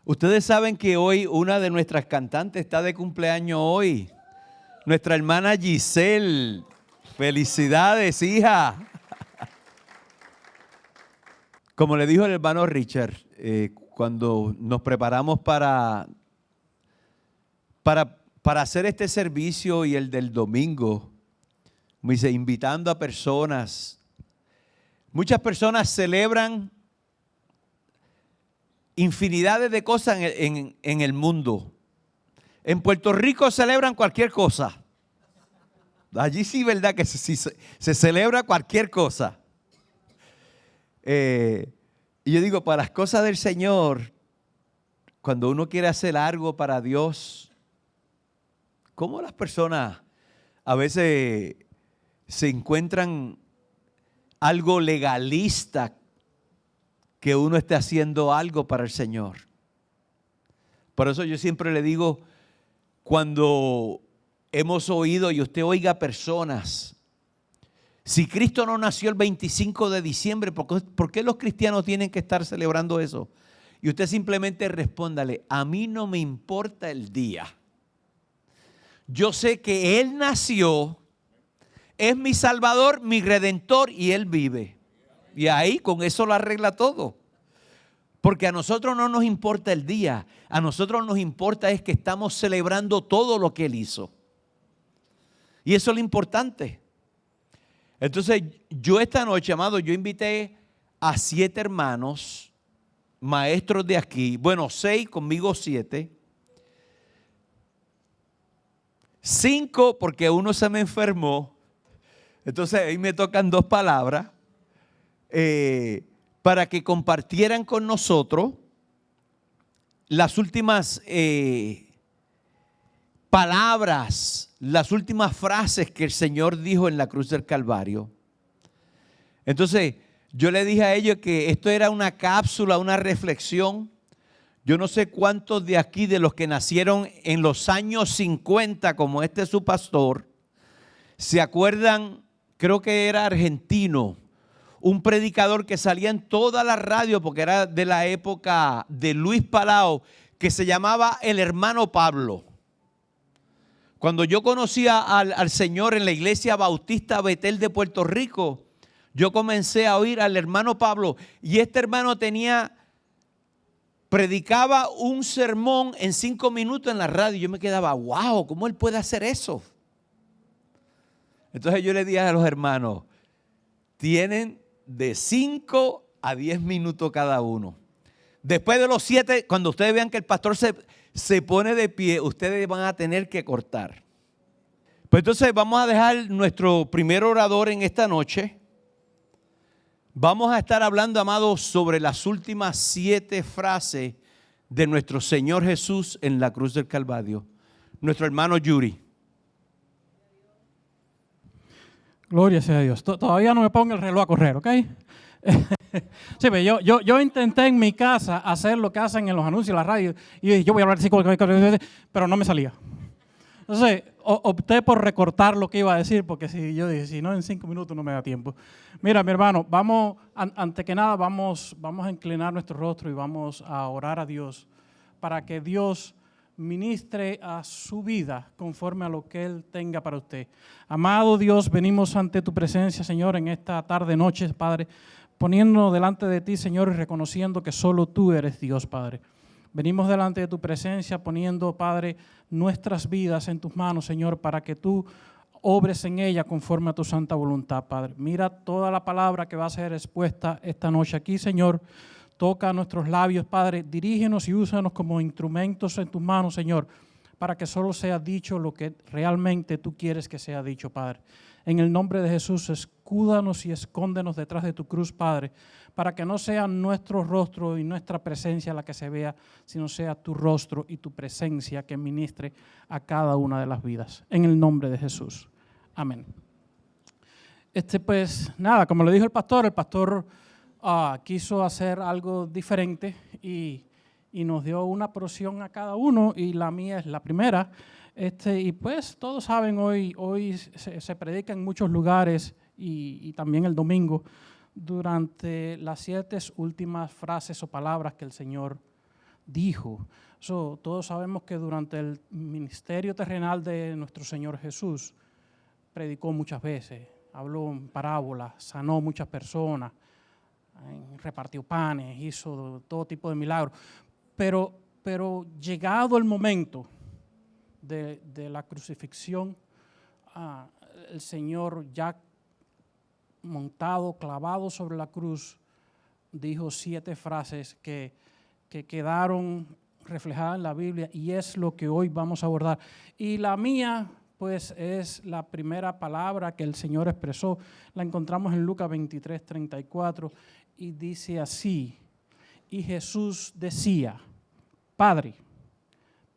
Ustedes saben que hoy una de nuestras cantantes está de cumpleaños hoy. Nuestra hermana Giselle. Felicidades, hija. Como le dijo el hermano Richard, cuando nos preparamos para hacer este servicio y el del domingo, me dice, invitando a personas. Muchas personas celebran infinidades de cosas en el mundo. En Puerto Rico celebran cualquier cosa. Allí sí, verdad que se celebra cualquier cosa. Y yo digo, para las cosas del Señor, cuando uno quiere hacer algo para Dios, ¿cómo las personas a veces se encuentran algo legalista que uno esté haciendo algo para el Señor? Por eso yo siempre le digo, cuando hemos oído y usted oiga personas, si Cristo no nació el 25 de diciembre, ¿por qué los cristianos tienen que estar celebrando eso? Y usted simplemente respóndale, a mí no me importa el día. Yo sé que Él nació, es mi Salvador, mi Redentor y Él vive. Y ahí con eso lo arregla todo. Porque a nosotros no nos importa el día, a nosotros nos importa es que estamos celebrando todo lo que Él hizo. Y eso es lo importante. Entonces, yo esta noche, amado, yo invité a 7 hermanos, maestros de aquí, bueno, 6, conmigo 7. 5 porque uno se me enfermó, entonces ahí me tocan 2 palabras, para que compartieran con nosotros las últimas palabras, las últimas frases que el Señor dijo en la cruz del Calvario. Entonces, yo le dije a ellos que esto era una cápsula, una reflexión. Yo no sé cuántos de aquí, de los que nacieron en los años 50, como su pastor, se acuerdan, creo que era argentino, un predicador que salía en toda la radio, porque era de la época de Luis Palau, que se llamaba el hermano Pablo. Cuando yo conocía al Señor en la iglesia bautista Betel de Puerto Rico, yo comencé a oír al hermano Pablo, y este hermano predicaba un sermón en 5 minutos en la radio. Yo me quedaba, wow, ¿cómo él puede hacer eso? Entonces yo le dije a los hermanos, tienen de 5 a 10 minutos cada uno. Después de los 7, cuando ustedes vean que el pastor se pone de pie, ustedes van a tener que cortar. Pues entonces vamos a dejar nuestro primer orador en esta noche. Vamos a estar hablando, amados, sobre las últimas 7 frases de nuestro Señor Jesús en la cruz del Calvario. Nuestro hermano Yuri. Gloria sea a Dios. Todavía no me pongo el reloj a correr, ¿ok? Sí, pero yo intenté en mi casa hacer lo que hacen en los anuncios de la radio. Y yo voy a hablar así, pero no me salía. Entonces, opté por recortar lo que iba a decir, porque yo dije, si no, en 5 minutos no me da tiempo. Mira, mi hermano, antes que nada, vamos a inclinar nuestro rostro y vamos a orar a Dios para que Dios ministre a su vida conforme a lo que Él tenga para usted. Amado Dios, venimos ante tu presencia, Señor, en esta tarde, noche, Padre, poniéndonos delante de ti, Señor, y reconociendo que solo tú eres Dios, Padre. Venimos delante de tu presencia poniendo, Padre, nuestras vidas en tus manos, Señor, para que tú obres en ella conforme a tu santa voluntad, Padre. Mira toda la palabra que va a ser expuesta esta noche aquí, Señor. Toca nuestros labios, Padre. Dirígenos y úsanos como instrumentos en tus manos, Señor, para que solo sea dicho lo que realmente tú quieres que sea dicho, Padre. En el nombre de Jesús, escúdanos y escóndenos detrás de tu cruz, Padre, para que no sea nuestro rostro y nuestra presencia la que se vea, sino sea tu rostro y tu presencia que ministre a cada una de las vidas. En el nombre de Jesús. Amén. Pues nada, como le dijo el pastor quiso hacer algo diferente y nos dio una porción a cada uno, y la mía es la primera. Y pues todos saben, hoy se predica en muchos lugares y también el domingo durante las 7 últimas frases o palabras que el Señor dijo. Todos sabemos que durante el ministerio terrenal de nuestro Señor Jesús, predicó muchas veces, habló en parábolas, sanó muchas personas, repartió panes, hizo todo tipo de milagros. Pero llegado el momento de la crucifixión, el Señor ya montado, clavado sobre la cruz, dijo 7 frases que quedaron reflejadas en la Biblia, y es lo que hoy vamos a abordar. Y la mía, pues, es la primera palabra que el Señor expresó. La encontramos en Lucas 23:34 y dice así: y Jesús decía, Padre,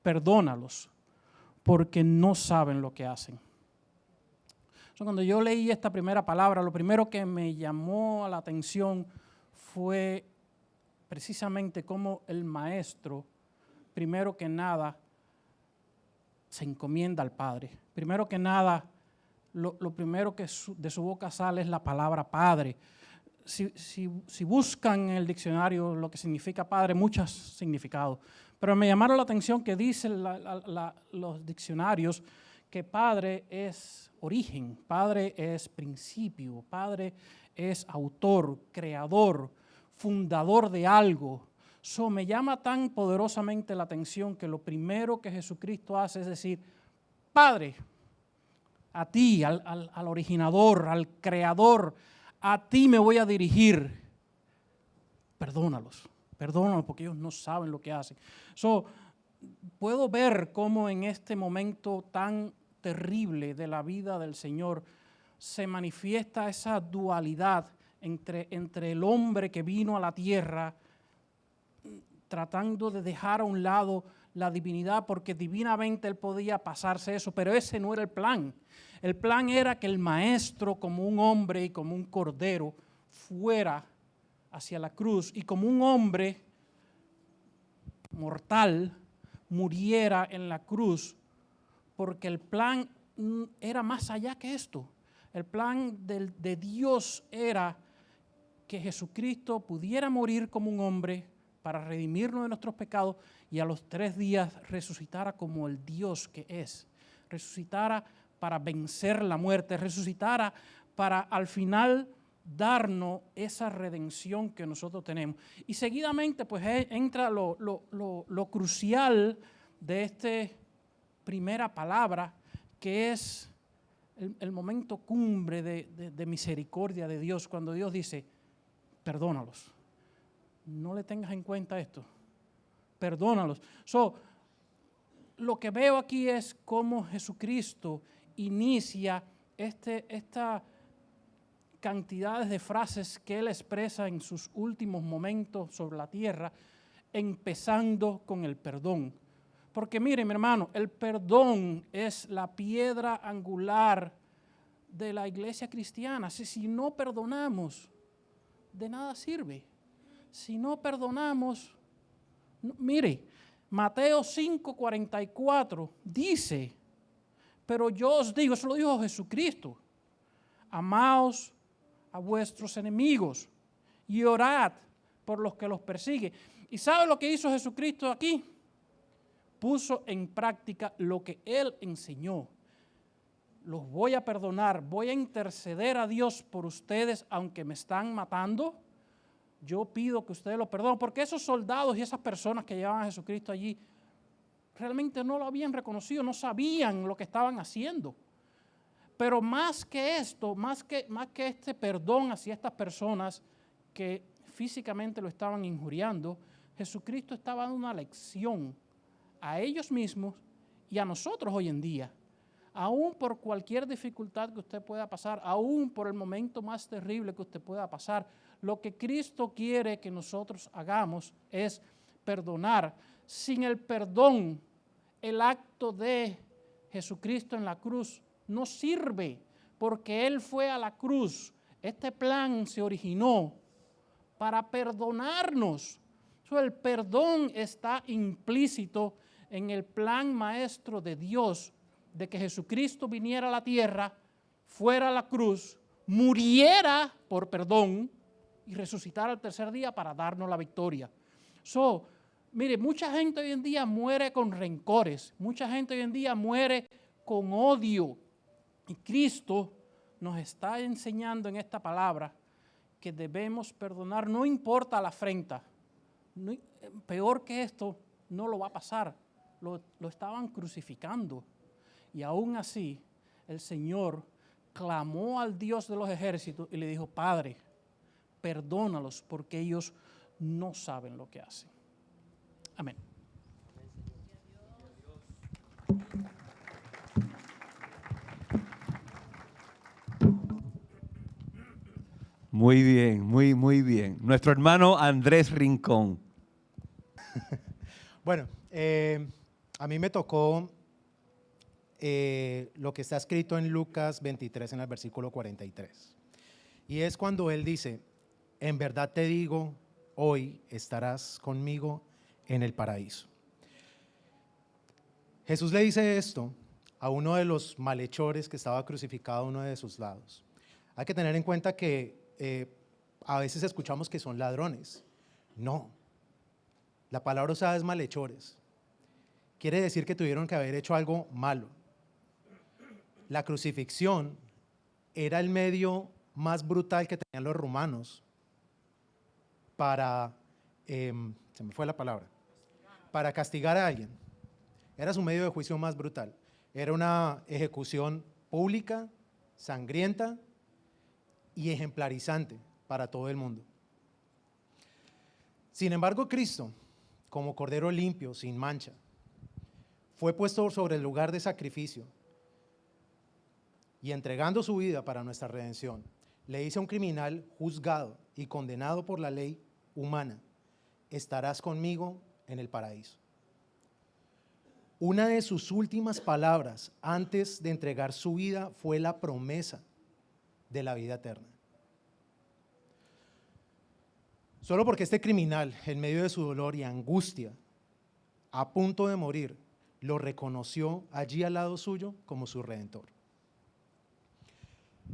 perdónalos, porque no saben lo que hacen. Cuando yo leí esta primera palabra, lo primero que me llamó a la atención fue precisamente cómo el maestro, primero que nada, se encomienda al Padre. Primero que nada, lo primero que de su boca sale es la palabra Padre. Si buscan en el diccionario lo que significa Padre, muchos significados. Pero me llamaron la atención que dicen los diccionarios que Padre es origen, Padre es principio, Padre es autor, creador, fundador de algo. Me llama tan poderosamente la atención que lo primero que Jesucristo hace es decir, Padre, a ti, al originador, al creador, a ti me voy a dirigir. Perdónalos porque ellos no saben lo que hacen. Puedo ver cómo en este momento tan terrible de la vida del Señor se manifiesta esa dualidad entre el hombre que vino a la tierra tratando de dejar a un lado la divinidad, porque divinamente él podía pasarse eso, pero ese no era el plan. El plan era que el maestro, como un hombre y como un cordero, fuera hacia la cruz y como un hombre mortal muriera en la cruz, porque el plan era más allá que esto. El plan de Dios era que Jesucristo pudiera morir como un hombre para redimirnos de nuestros pecados y a los 3 días resucitara como el Dios que es. Resucitara para vencer la muerte, resucitara para al final darnos esa redención que nosotros tenemos. Y seguidamente pues entra lo crucial de esta primera palabra, que es el momento cumbre de misericordia de Dios, cuando Dios dice, perdónalos. No le tengas en cuenta esto. Perdónalos. Lo que veo aquí es cómo Jesucristo inicia esta cantidades de frases que Él expresa en sus últimos momentos sobre la tierra, empezando con el perdón. Porque miren, mi hermano, el perdón es la piedra angular de la iglesia cristiana. Si no perdonamos, de nada sirve. Si no perdonamos, mire, Mateo 5:44 dice, pero yo os digo, eso lo dijo Jesucristo, amaos a vuestros enemigos y orad por los que los persiguen. ¿Y sabe lo que hizo Jesucristo aquí? Puso en práctica lo que Él enseñó. Los voy a perdonar, voy a interceder a Dios por ustedes, aunque me están matando. Yo pido que ustedes lo perdonen, porque esos soldados y esas personas que llevaban a Jesucristo allí realmente no lo habían reconocido, no sabían lo que estaban haciendo. Pero más que esto, más que este perdón hacia estas personas que físicamente lo estaban injuriando, Jesucristo estaba dando una lección a ellos mismos y a nosotros hoy en día. Aún por cualquier dificultad que usted pueda pasar, aún por el momento más terrible que usted pueda pasar, lo que Cristo quiere que nosotros hagamos es perdonar. Sin el perdón, el acto de Jesucristo en la cruz no sirve, porque Él fue a la cruz. Este plan se originó para perdonarnos. El perdón está implícito en el plan maestro de Dios, de que Jesucristo viniera a la tierra, fuera a la cruz, muriera por perdón y resucitara al tercer día para darnos la victoria. Mire, mucha gente hoy en día muere con rencores, mucha gente hoy en día muere con odio. Y Cristo nos está enseñando en esta palabra que debemos perdonar, no importa la afrenta. No, peor que esto, no lo va a pasar. Lo estaban crucificando. Y aún así, el Señor clamó al Dios de los ejércitos y le dijo, Padre, perdónalos porque ellos no saben lo que hacen. Amén. Muy bien, muy bien. Nuestro hermano Andrés Rincón. Bueno, a mí me tocó lo que está escrito en Lucas 23 en el versículo 43. Y es cuando él dice, en verdad te digo, hoy estarás conmigo en el paraíso. Jesús le dice esto a uno de los malhechores que estaba crucificado a uno de sus lados. Hay que tener en cuenta que a veces escuchamos que son ladrones. No, la palabra usada es malhechores. Quiere decir que tuvieron que haber hecho algo malo. La crucifixión era el medio más brutal que tenían los romanos para, se me fue la palabra, para castigar a alguien. Era su medio de juicio más brutal. Era una ejecución pública, sangrienta y ejemplarizante para todo el mundo. Sin embargo, Cristo, como Cordero limpio, sin mancha, fue puesto sobre el lugar de sacrificio y entregando su vida para nuestra redención, le dice a un criminal juzgado y condenado por la ley humana, estarás conmigo en el paraíso. Una de sus últimas palabras antes de entregar su vida fue la promesa de la vida eterna. Solo porque este criminal, en medio de su dolor y angustia, a punto de morir, lo reconoció allí al lado suyo como su redentor.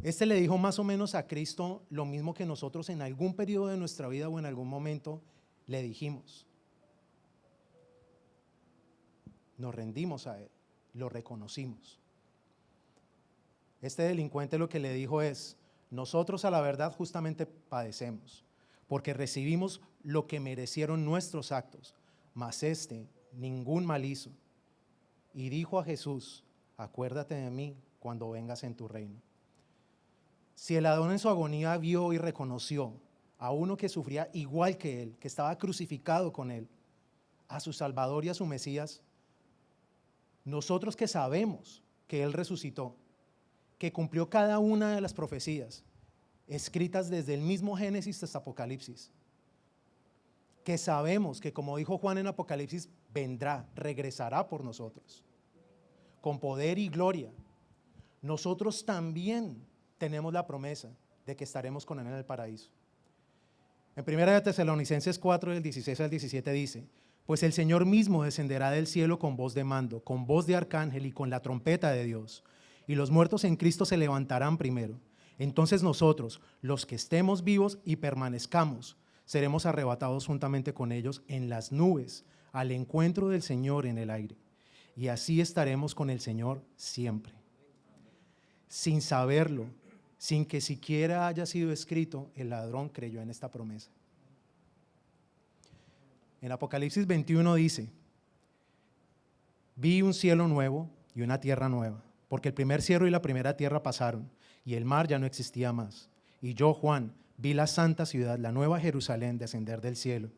Este le dijo más o menos a Cristo lo mismo que nosotros en algún periodo de nuestra vida o en algún momento le dijimos. Nos rendimos a Él, lo reconocimos. Este delincuente lo que le dijo es, nosotros a la verdad justamente padecemos, porque recibimos lo que merecieron nuestros actos, mas este ningún mal hizo. Y dijo a Jesús, acuérdate de mí cuando vengas en tu reino. Si el ladrón en su agonía vio y reconoció a uno que sufría igual que él, que estaba crucificado con él, a su Salvador y a su Mesías, nosotros que sabemos que Él resucitó, que cumplió cada una de las profecías escritas desde el mismo Génesis hasta Apocalipsis, que sabemos que como dijo Juan en Apocalipsis, vendrá, regresará por nosotros, con poder y gloria, nosotros también tenemos la promesa de que estaremos con Él en el paraíso. En 1 Tesalonicenses 4, del 16 al 17 dice, pues el Señor mismo descenderá del cielo con voz de mando, con voz de arcángel y con la trompeta de Dios. Y los muertos en Cristo se levantarán primero. Entonces nosotros, los que estemos vivos y permanezcamos, seremos arrebatados juntamente con ellos en las nubes, al encuentro del Señor en el aire. Y así estaremos con el Señor siempre. Sin saberlo, sin que siquiera haya sido escrito, el ladrón creyó en esta promesa. En Apocalipsis 21 dice, vi un cielo nuevo y una tierra nueva, porque el primer cielo y la primera tierra pasaron, y el mar ya no existía más. Y yo, Juan, vi la santa ciudad, la nueva Jerusalén, descender del cielo,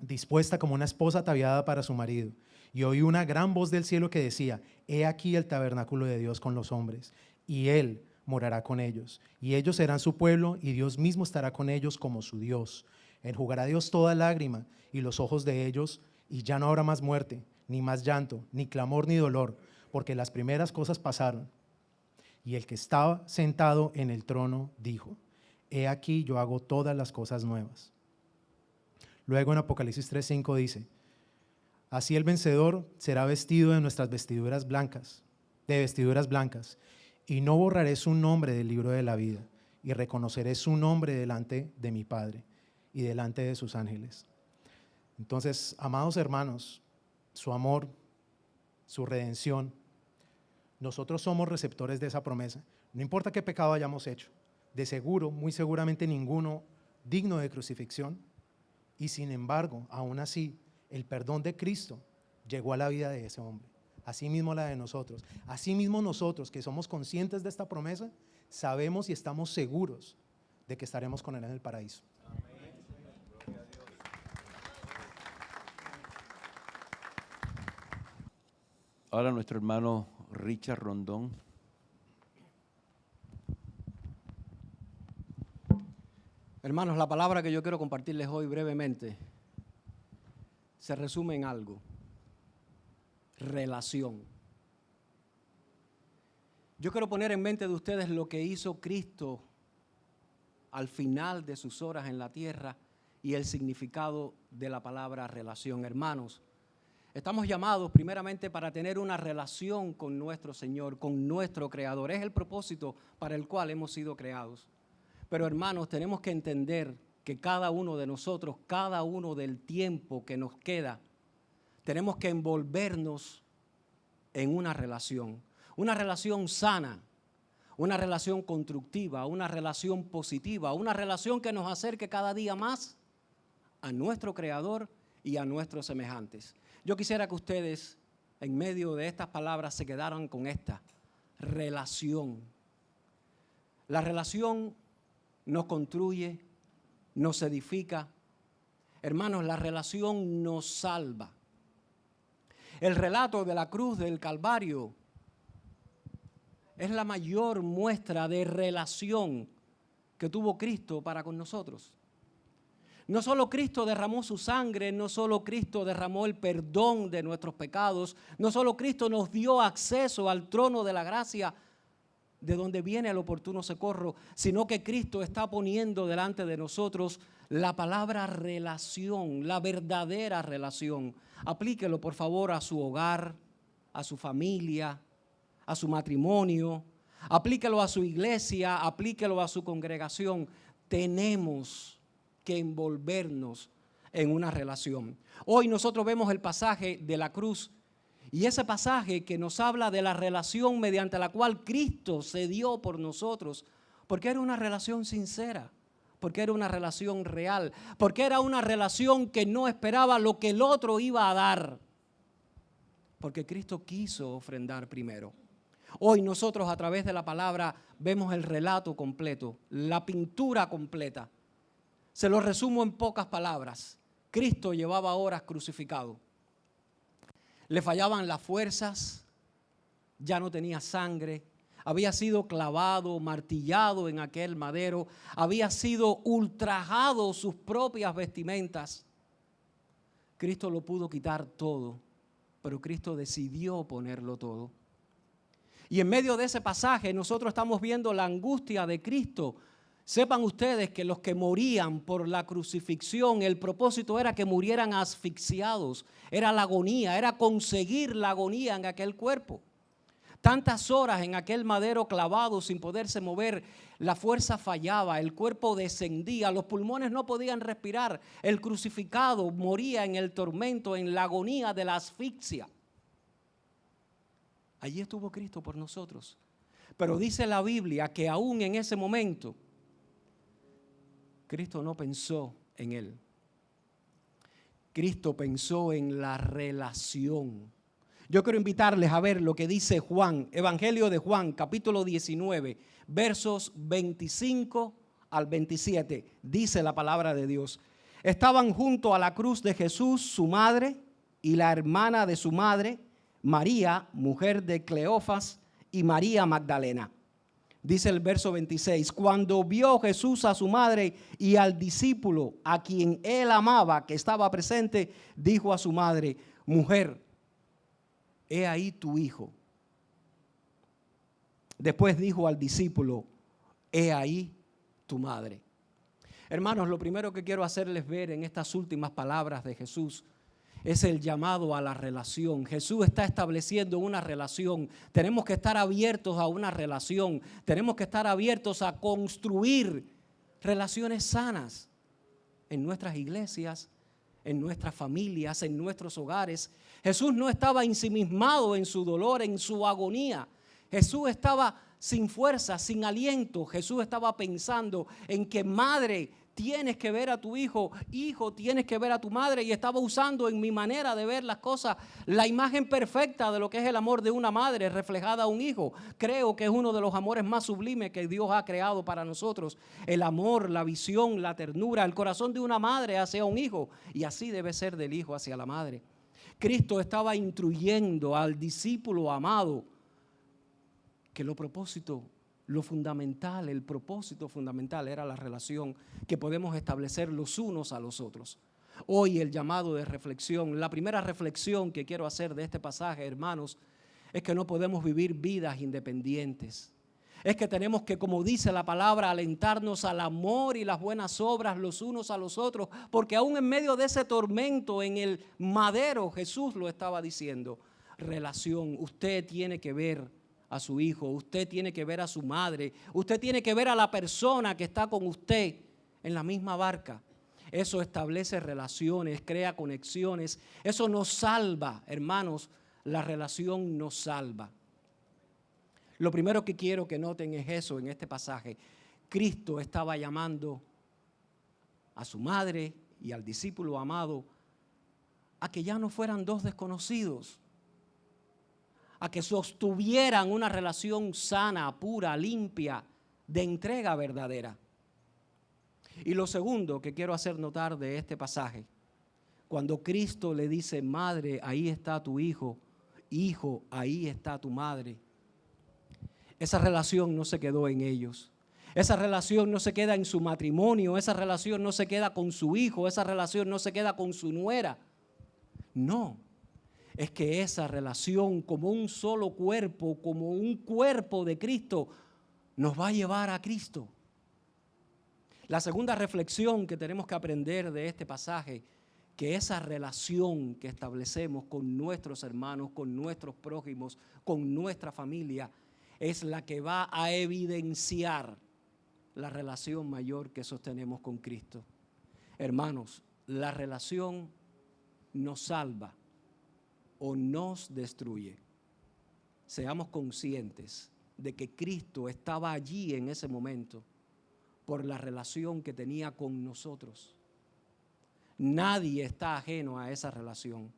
dispuesta como una esposa ataviada para su marido. Y oí una gran voz del cielo que decía, he aquí el tabernáculo de Dios con los hombres, y Él morará con ellos, y ellos serán su pueblo, y Dios mismo estará con ellos como su Dios. Enjugará Dios toda lágrima y los ojos de ellos, y ya no habrá más muerte, ni más llanto, ni clamor, ni dolor, porque las primeras cosas pasaron. Y el que estaba sentado en el trono dijo, he aquí yo hago todas las cosas nuevas. Luego en Apocalipsis 3:5 dice, así el vencedor será vestido de nuestras vestiduras blancas, y no borraré su nombre del libro de la vida, y reconoceré su nombre delante de mi Padre y delante de sus ángeles. Entonces, amados hermanos, su amor, su redención, nosotros somos receptores de esa promesa. No importa qué pecado hayamos hecho, de seguro, muy seguramente ninguno digno de crucifixión, y sin embargo, aún así, el perdón de Cristo llegó a la vida de ese hombre. Asimismo la de nosotros. Asimismo nosotros que somos conscientes de esta promesa, sabemos y estamos seguros de que estaremos con Él en el paraíso. Ahora nuestro hermano Richard Rondón. Hermanos, la palabra que yo quiero compartirles hoy brevemente se resume en algo: relación. Yo quiero poner en mente de ustedes lo que hizo Cristo al final de sus horas en la tierra y el significado de la palabra relación. Hermanos, estamos llamados primeramente para tener una relación con nuestro Señor, con nuestro Creador. Es el propósito para el cual hemos sido creados. Pero hermanos, tenemos que entender que cada uno de nosotros, cada uno del tiempo que nos queda, tenemos que envolvernos en una relación sana, una relación constructiva, una relación positiva, una relación que nos acerque cada día más a nuestro Creador y a nuestros semejantes. Yo quisiera que ustedes, en medio de estas palabras, se quedaran con esta relación. La relación nos construye, nos edifica. Hermanos, la relación nos salva. El relato de la cruz del Calvario es la mayor muestra de relación que tuvo Cristo para con nosotros. No solo Cristo derramó su sangre, no solo Cristo derramó el perdón de nuestros pecados, no solo Cristo nos dio acceso al trono de la gracia, de donde viene el oportuno socorro, sino que Cristo está poniendo delante de nosotros la palabra relación, la verdadera relación. Aplíquelo, por favor, a su hogar, a su familia, a su matrimonio, aplíquelo a su iglesia, aplíquelo a su congregación. Tenemos que envolvernos en una relación. Hoy nosotros vemos el pasaje de la cruz y ese pasaje que nos habla de la relación mediante la cual Cristo se dio por nosotros, porque era una relación sincera, porque era una relación real, porque era una relación que no esperaba lo que el otro iba a dar, porque Cristo quiso ofrendar primero. Hoy nosotros a través de la palabra vemos el relato completo, la pintura completa. Se lo resumo en pocas palabras. Cristo llevaba horas crucificado. Le fallaban las fuerzas, ya no tenía sangre, había sido clavado, martillado en aquel madero, había sido ultrajado sus propias vestimentas. Cristo lo pudo quitar todo, pero Cristo decidió ponerlo todo. Y en medio de ese pasaje nosotros estamos viendo la angustia de Cristo. Sepan ustedes que los que morían por la crucifixión, el propósito era que murieran asfixiados. Era la agonía, era conseguir la agonía en aquel cuerpo. Tantas horas en aquel madero clavado sin poderse mover, la fuerza fallaba, el cuerpo descendía, los pulmones no podían respirar. El crucificado moría en el tormento, en la agonía de la asfixia. Allí estuvo Cristo por nosotros. Pero dice la Biblia que aún en ese momento, Cristo no pensó en él. Cristo pensó en la relación. Yo quiero invitarles a ver lo que dice Juan, Evangelio de Juan, capítulo 19, versos 25 al 27. Dice la palabra de Dios. Estaban junto a la cruz de Jesús su madre y la hermana de su madre, María, mujer de Cleofas, y María Magdalena. Dice el verso 26, cuando vio Jesús a su madre y al discípulo a quien él amaba, que estaba presente, dijo a su madre, mujer, he ahí tu hijo. Después dijo al discípulo, he ahí tu madre. Hermanos, lo primero que quiero hacerles ver en estas últimas palabras de Jesús es el llamado a la relación. Jesús está estableciendo una relación. Tenemos que estar abiertos a una relación. Tenemos que estar abiertos a construir relaciones sanas en nuestras iglesias, en nuestras familias, en nuestros hogares. Jesús no estaba ensimismado en su dolor, en su agonía. Jesús estaba sin fuerza, sin aliento. Jesús estaba pensando en que madre, tienes que ver a tu hijo, hijo, tienes que ver a tu madre. Y estaba usando en mi manera de ver las cosas la imagen perfecta de lo que es el amor de una madre reflejada a un hijo. Creo que es uno de los amores más sublimes que Dios ha creado para nosotros. El amor, la visión, la ternura, el corazón de una madre hacia un hijo. Y así debe ser del hijo hacia la madre. Cristo estaba instruyendo al discípulo amado que el propósito fundamental era la relación que podemos establecer los unos a los otros. Hoy el llamado de reflexión, la primera reflexión que quiero hacer de este pasaje, hermanos, es que no podemos vivir vidas independientes. Es que tenemos que, como dice la palabra, alentarnos al amor y las buenas obras los unos a los otros, porque aún en medio de ese tormento en el madero, Jesús lo estaba diciendo, relación, usted tiene que ver a su hijo, usted tiene que ver a su madre, usted tiene que ver a la persona que está con usted en la misma barca. Eso establece relaciones, crea conexiones, eso nos salva, hermanos, la relación nos salva. Lo primero que quiero que noten es eso en este pasaje. Cristo estaba llamando a su madre y al discípulo amado a que ya no fueran dos desconocidos, a que sostuvieran una relación sana, pura, limpia, de entrega verdadera. Y lo segundo que quiero hacer notar de este pasaje, cuando Cristo le dice, madre, ahí está tu hijo, hijo, ahí está tu madre, esa relación no se quedó en ellos. Esa relación no se queda en su matrimonio, esa relación no se queda con su hijo, esa relación no se queda con su nuera. No. Es que esa relación como un solo cuerpo, como un cuerpo de Cristo, nos va a llevar a Cristo. La segunda reflexión que tenemos que aprender de este pasaje, que esa relación que establecemos con nuestros hermanos, con nuestros prójimos, con nuestra familia, es la que va a evidenciar la relación mayor que sostenemos con Cristo. Hermanos, la relación nos salva o nos destruye. Seamos conscientes de que Cristo estaba allí en ese momento por la relación que tenía con nosotros. Nadie está ajeno a esa relación.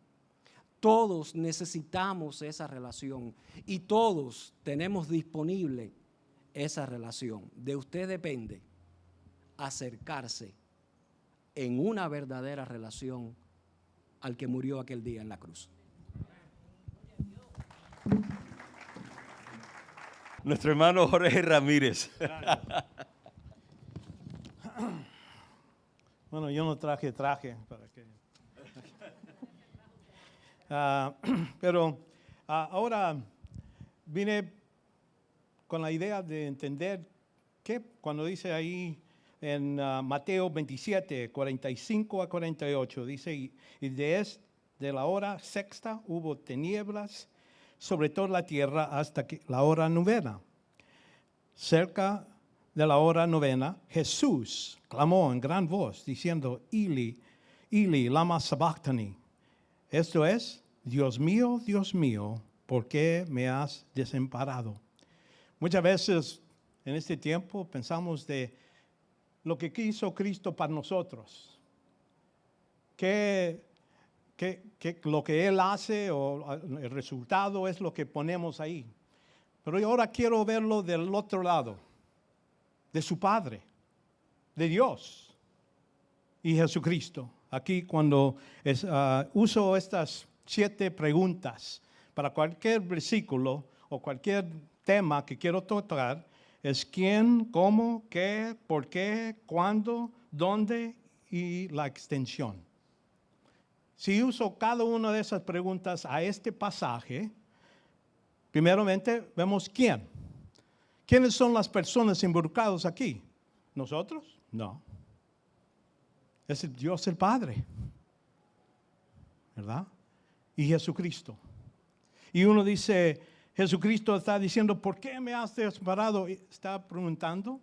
Todos necesitamos esa relación y todos tenemos disponible esa relación. De usted depende acercarse en una verdadera relación al que murió aquel día en la cruz. Nuestro hermano Jorge Ramírez. Bueno, yo no traje para que... pero ahora vine con la idea de entender que cuando dice ahí en Mateo 27, 45 a 48, dice, y de la hora sexta hubo tinieblas sobre toda la tierra hasta que la hora novena. Cerca de la hora novena, Jesús clamó en gran voz, diciendo, Eli, Eli, lama sabachthani. Esto es, Dios mío, ¿por qué me has desamparado? Muchas veces en este tiempo pensamos de lo que hizo Cristo para nosotros. Que lo que Él hace o el resultado es lo que ponemos ahí. Pero yo ahora quiero verlo del otro lado, de su Padre, de Dios y Jesucristo. Aquí cuando uso estas 7 preguntas para cualquier versículo o cualquier tema que quiero tocar, es quién, cómo, qué, por qué, cuándo, dónde y la extensión. Si uso cada una de esas preguntas a este pasaje, primeramente vemos quién. ¿Quiénes son las personas involucradas aquí? ¿Nosotros? No. Es Dios el Padre, ¿verdad? Y Jesucristo. Y uno dice, Jesucristo está diciendo, ¿por qué me has desamparado? Está preguntando,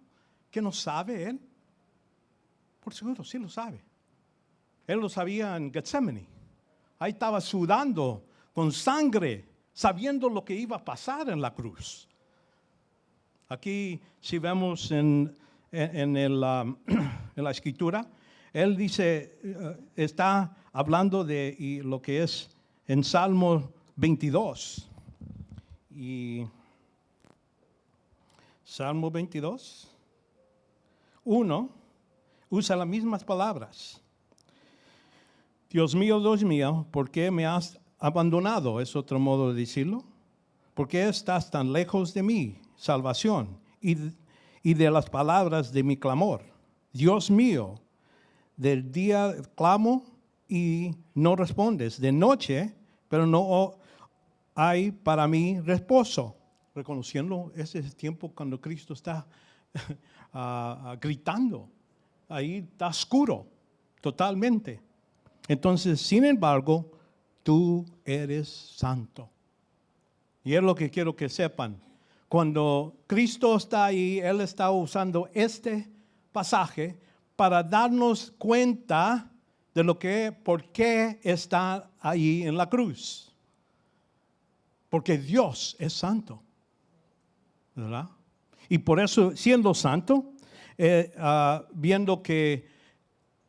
¿qué no sabe Él? Por seguro, sí lo sabe. Él lo sabía en Getsemaní. Ahí estaba sudando con sangre, sabiendo lo que iba a pasar en la cruz. Aquí, si vemos en la escritura, él dice, está hablando de lo que es en Salmo 22. Y Salmo 22, 1, usa las mismas palabras. Dios mío, ¿por qué me has abandonado? Es otro modo de decirlo. ¿Por qué estás tan lejos de mí, salvación, y de las palabras de mi clamor? Dios mío, del día clamo y no respondes. De noche, pero no hay para mí reposo. Reconociendo ese tiempo cuando Cristo está gritando. Ahí está oscuro, totalmente. Entonces, sin embargo, tú eres santo. Y es lo que quiero que sepan. Cuando Cristo está ahí, Él está usando este pasaje para darnos cuenta de por qué está ahí en la cruz. Porque Dios es santo, ¿verdad? Y por eso, siendo santo, viendo que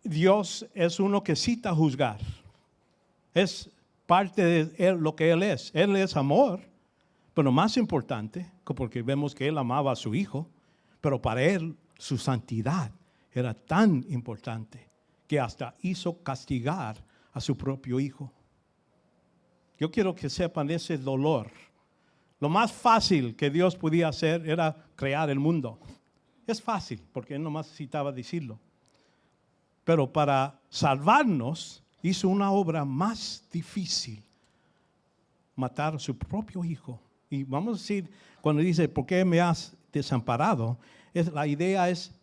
Dios es uno que cita juzgar. Es parte de Él, lo que Él es. Él es amor, pero más importante, porque vemos que Él amaba a su Hijo, pero para Él su santidad era tan importante que hasta hizo castigar a su propio Hijo. Yo quiero que sepan ese dolor. Lo más fácil que Dios podía hacer era crear el mundo. Es fácil, porque Él nomás necesitaba decirlo. Pero para salvarnos, hizo una obra más difícil. Matar a su propio Hijo. Y vamos a decir, cuando dice, ¿por qué me has desamparado? La idea es,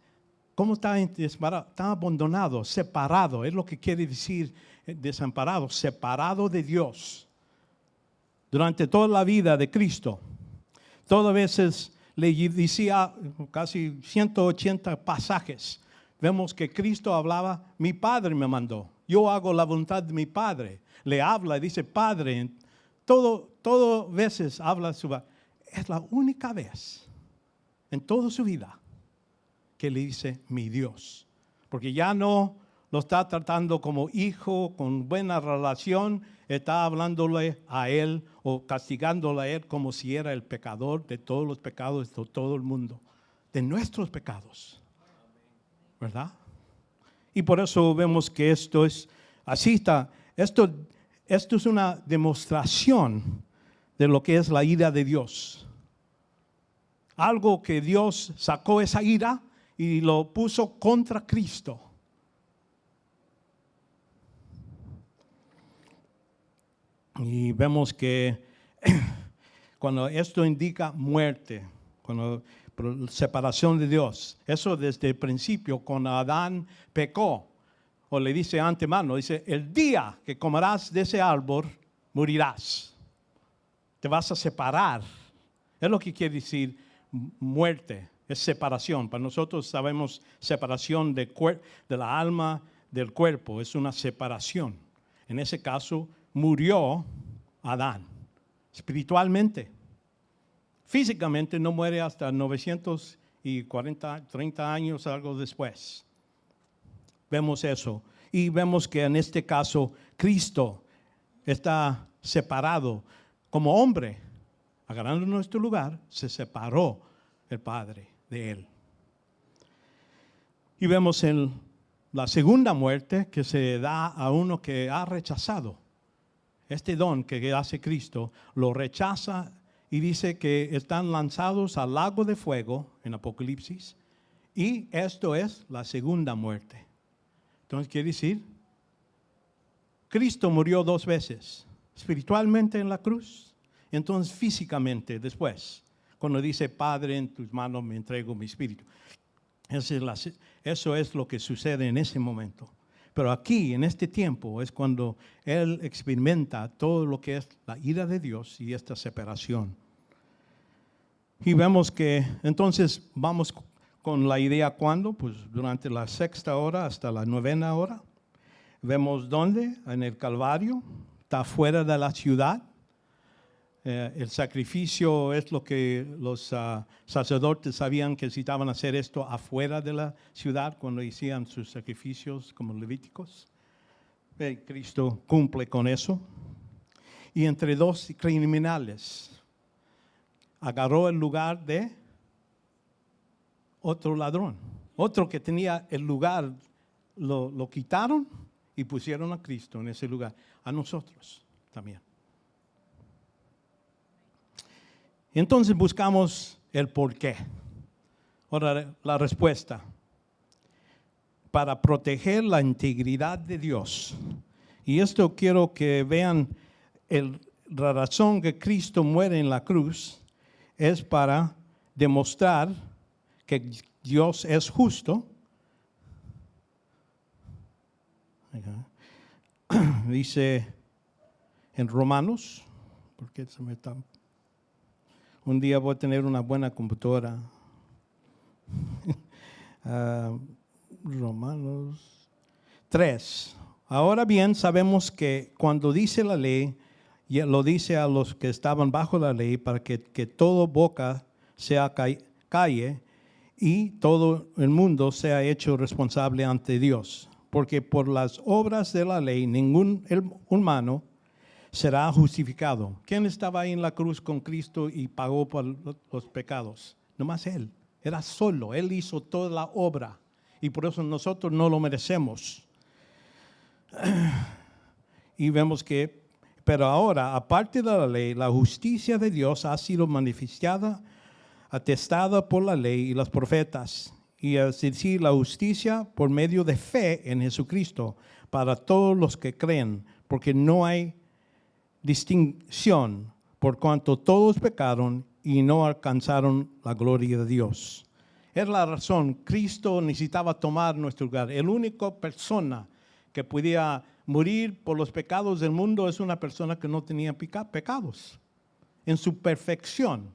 ¿cómo está desamparado? Está abandonado, separado. Es lo que quiere decir desamparado, separado de Dios. Durante toda la vida de Cristo, todas veces le decía casi 180 pasajes. Vemos que Cristo hablaba, mi Padre me mandó. Yo hago la voluntad de mi Padre. Le habla y dice, Padre. Todo veces habla es la única vez en toda su vida que le dice mi Dios. Porque ya no lo está tratando como hijo, con buena relación. Está hablándole a Él o castigándole a Él como si era el pecador de todos los pecados de todo el mundo. De nuestros pecados. ¿Verdad? Y por eso vemos que esto es, así está, esto es una demostración de lo que es la ira de Dios. Algo que Dios sacó esa ira y lo puso contra Cristo. Y vemos que cuando esto indica muerte, cuando separación de Dios. Eso desde el principio, cuando Adán pecó, o le dice antemano, dice, el día que comerás de ese árbol, morirás. Te vas a separar. Es lo que quiere decir muerte, es separación. Para nosotros sabemos separación de la alma del cuerpo, es una separación. En ese caso, murió Adán, espiritualmente. Físicamente no muere hasta 30 años, algo después. Vemos eso. Y vemos que en este caso Cristo está separado como hombre. Agarrando nuestro lugar, se separó el Padre de Él. Y vemos en la segunda muerte que se da a uno que ha rechazado. Este don que hace Cristo lo rechaza. Y dice que están lanzados al lago de fuego en Apocalipsis. Y esto es la segunda muerte. Entonces quiere decir, Cristo murió 2 veces. Espiritualmente en la cruz. Entonces físicamente después. Cuando dice, Padre, en tus manos me entrego mi espíritu. Eso es lo que sucede en ese momento. Pero aquí, en este tiempo, es cuando Él experimenta todo lo que es la ira de Dios y esta separación. Y vemos que, entonces, vamos con la idea, ¿cuándo? Pues durante la 6ª hora hasta la 9ª hora. Vemos dónde, en el Calvario, está fuera de la ciudad. El sacrificio es lo que los sacerdotes sabían que necesitaban hacer esto afuera de la ciudad cuando hacían sus sacrificios como levíticos. Cristo cumple con eso. Y entre dos criminales agarró el lugar de otro ladrón. Otro que tenía el lugar, lo quitaron y pusieron a Cristo en ese lugar. A nosotros también. Entonces buscamos el por qué. Ahora la respuesta. Para proteger la integridad de Dios. Y esto quiero que vean, la razón que Cristo muere en la cruz es para demostrar que Dios es justo. Dice en Romanos, porque se me está... Un día voy a tener una buena computadora. Romanos 3. Ahora bien, sabemos que cuando dice la ley, lo dice a los que estaban bajo la ley para que toda boca sea calle y todo el mundo sea hecho responsable ante Dios. Porque por las obras de la ley ningún humano será justificado. ¿Quién estaba ahí en la cruz con Cristo y pagó por los pecados? Nomás Él. Era solo. Él hizo toda la obra. Y por eso nosotros no lo merecemos. Y vemos que, pero ahora, aparte de la ley, la justicia de Dios ha sido manifestada, atestada por la ley y los profetas. Y es decir, la justicia por medio de fe en Jesucristo para todos los que creen. Porque no hay distinción, por cuanto todos pecaron y no alcanzaron la gloria de Dios. Es la razón, Cristo necesitaba tomar nuestro lugar. La única persona que podía morir por los pecados del mundo es una persona que no tenía pecados, en su perfección.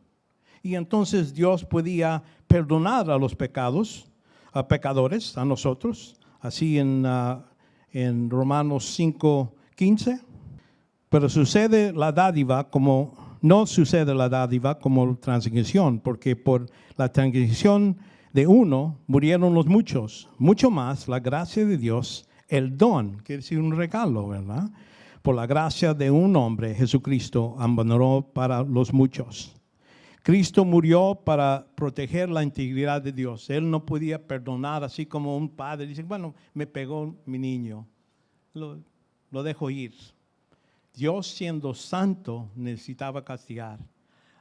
Y entonces Dios podía perdonar a los pecados, a pecadores, a nosotros, así en Romanos 5:15. Pero sucede la dádiva no sucede la dádiva como transgresión, porque por la transgresión de uno murieron los muchos. Mucho más la gracia de Dios, el don, quiere decir un regalo, ¿verdad? Por la gracia de un hombre, Jesucristo, abandonó para los muchos. Cristo murió para proteger la integridad de Dios. Él no podía perdonar así como un padre. Dice, bueno, me pegó mi niño, lo dejo ir. Dios, siendo santo, necesitaba castigar.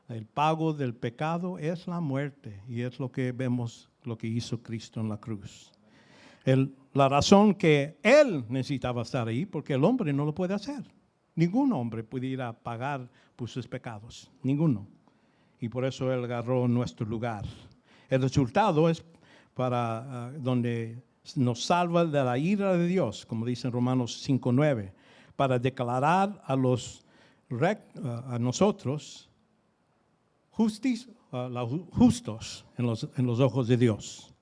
El pago del pecado es la muerte, y es lo que vemos, lo que hizo Cristo en la cruz. La razón que Él necesitaba estar ahí, porque el hombre no lo puede hacer. Ningún hombre puede ir a pagar por sus pecados, ninguno. Y por eso Él agarró nuestro lugar. El resultado es para donde nos salva de la ira de Dios, como dice en Romanos 5:9. Para declarar a nosotros justos en los ojos de Dios.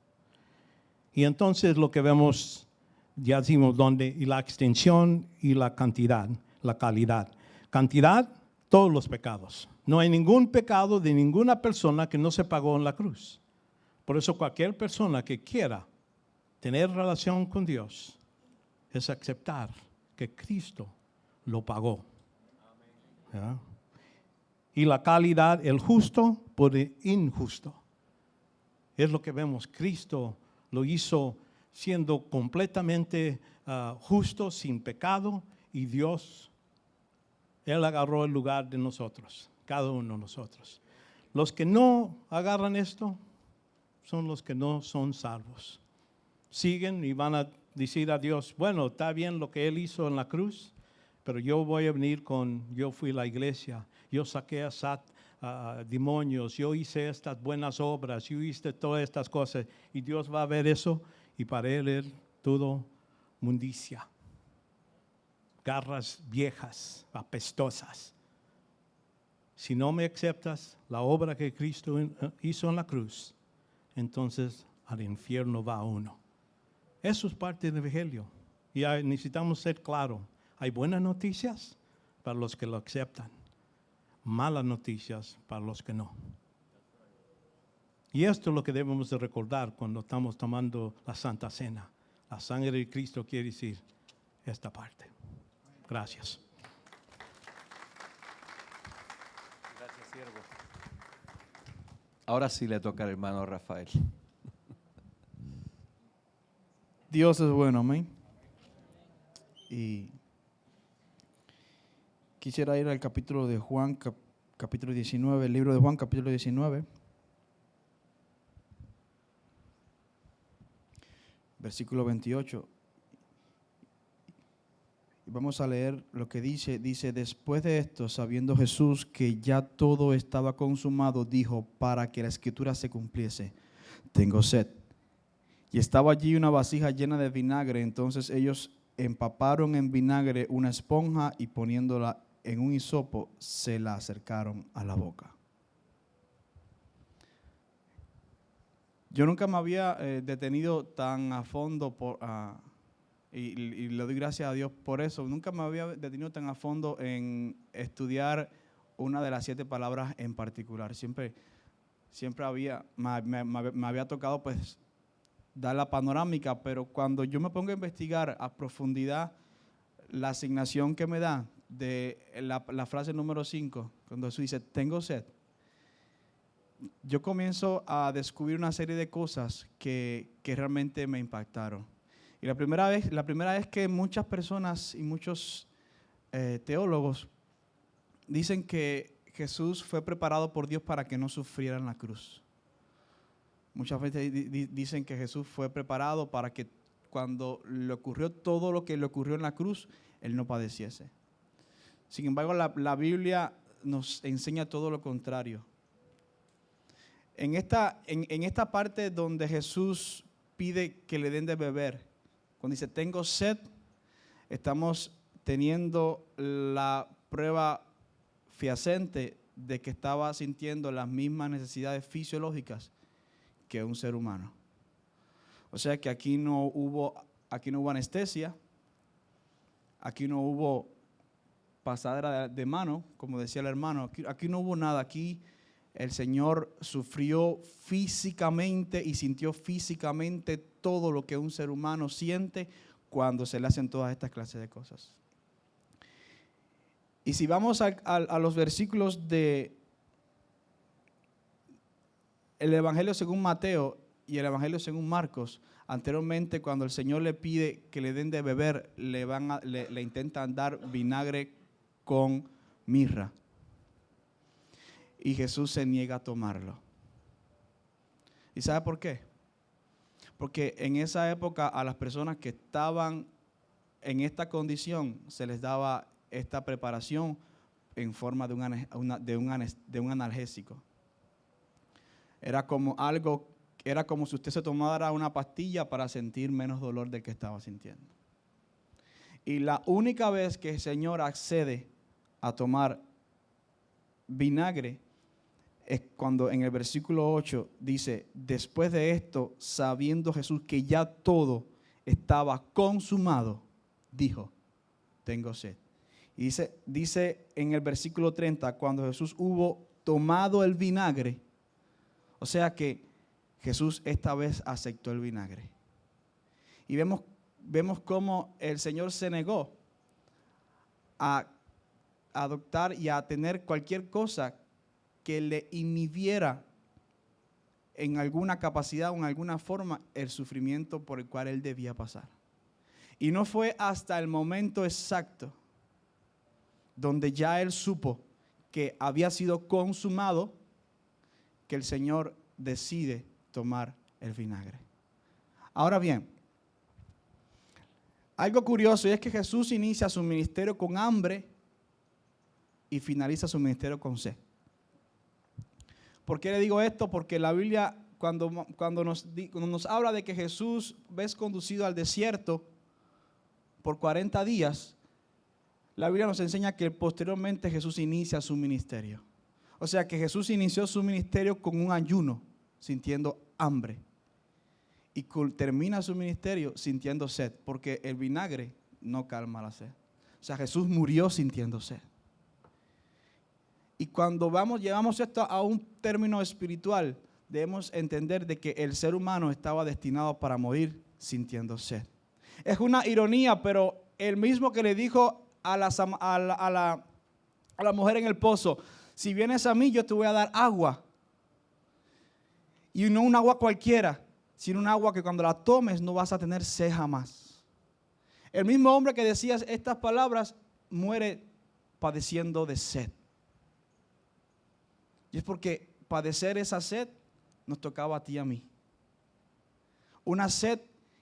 Y entonces lo que vemos, ya decimos dónde, y la extensión y la cantidad, la calidad. Cantidad, todos los pecados. No hay ningún pecado de ninguna persona que no se pagó en la cruz. Por eso cualquier persona que quiera tener relación con Dios es aceptar que Cristo lo pagó. ¿Ya? Y la calidad, el justo por el injusto. Es lo que vemos. Cristo lo hizo siendo completamente justo, sin pecado, y Dios, Él agarró el lugar de nosotros, cada uno de nosotros. Los que no agarran esto son los que no son salvos. Siguen y van a decir a Dios, bueno, está bien lo que Él hizo en la cruz, pero yo voy a venir yo fui a la iglesia, yo saqué a demonios, yo hice estas buenas obras, yo hice todas estas cosas, y Dios va a ver eso, y para Él es todo mundicia. Garras viejas, apestosas. Si no me aceptas la obra que Cristo hizo en la cruz, entonces al infierno va uno. Eso es parte del Evangelio. Y necesitamos ser claros. Hay buenas noticias para los que lo aceptan. Malas noticias para los que no. Y esto es lo que debemos de recordar cuando estamos tomando la Santa Cena. La sangre de Cristo quiere decir esta parte. Gracias. Gracias, siervo. Ahora sí le toca al hermano Rafael. Dios es bueno, amén. Y quisiera ir al capítulo de Juan, capítulo 19, el libro de Juan, capítulo 19. Versículo 28. Y vamos a leer lo que dice. Dice, después de esto, sabiendo Jesús que ya todo estaba consumado, dijo, para que la escritura se cumpliese, tengo sed. Y estaba allí una vasija llena de vinagre. Entonces ellos empaparon en vinagre una esponja y poniéndola en un hisopo, se la acercaron a la boca. Yo nunca me había detenido tan a fondo y le doy gracias a Dios por eso. Nunca me había detenido tan a fondo en estudiar una de las 7 palabras en particular. Siempre me había tocado pues dar la panorámica, pero cuando yo me pongo a investigar a profundidad la asignación que me da de la frase número 5, cuando Jesús dice, tengo sed, yo comienzo a descubrir una serie de cosas que realmente me impactaron. Y la primera vez que muchas personas y muchos teólogos dicen que Jesús fue preparado por Dios para que no sufriera en la cruz. Muchas veces dicen que Jesús fue preparado para que cuando le ocurrió todo lo que le ocurrió en la cruz, Él no padeciese. Sin embargo, la Biblia nos enseña todo lo contrario. En esta parte donde Jesús pide que le den de beber, cuando dice, tengo sed, estamos teniendo la prueba fehaciente de que estaba sintiendo las mismas necesidades fisiológicas que un ser humano. O sea que aquí no hubo anestesia, aquí no hubo pasadera de mano, como decía el hermano, aquí no hubo nada, aquí el Señor sufrió físicamente y sintió físicamente todo lo que un ser humano siente cuando se le hacen todas estas clases de cosas. Y si vamos a los versículos de el Evangelio según Mateo y el Evangelio según Marcos, anteriormente cuando el Señor le pide que le den de beber, le intentan dar vinagre con mirra. Y Jesús se niega a tomarlo. ¿Y sabe por qué? Porque en esa época a las personas que estaban en esta condición se les daba esta preparación en forma de un analgésico. Era como si usted se tomara una pastilla para sentir menos dolor del que estaba sintiendo. Y la única vez que el Señor accede a tomar vinagre es cuando en el versículo 8 dice, después de esto, sabiendo Jesús que ya todo estaba consumado, dijo, tengo sed. Y dice en el versículo 30, cuando Jesús hubo tomado el vinagre, o sea que Jesús esta vez aceptó el vinagre. Y vemos cómo el Señor se negó a adoptar y a tener cualquier cosa que le inhibiera en alguna capacidad o en alguna forma el sufrimiento por el cual Él debía pasar. Y no fue hasta el momento exacto donde ya Él supo que había sido consumado que el Señor decide tomar el vinagre. Ahora bien, algo curioso es que Jesús inicia su ministerio con hambre y finaliza su ministerio con sed. ¿Por qué le digo esto? Porque la Biblia cuando nos habla de que Jesús es conducido al desierto por 40 días, la Biblia nos enseña que posteriormente Jesús inicia su ministerio. O sea que Jesús inició su ministerio con un ayuno, sintiendo hambre. y termina su ministerio sintiendo sed, porque el vinagre no calma la sed. O sea, Jesús murió sintiendo sed. Y cuando llevamos esto a un término espiritual, debemos entender de que el ser humano estaba destinado para morir sintiendo sed. Es una ironía, pero el mismo que le dijo a la mujer en el pozo, si vienes a mí yo te voy a dar agua. Y no un agua cualquiera, sino un agua que cuando la tomes no vas a tener sed jamás. El mismo hombre que decía estas palabras muere padeciendo de sed. Y es porque padecer esa sed nos tocaba a ti y a mí. Una sed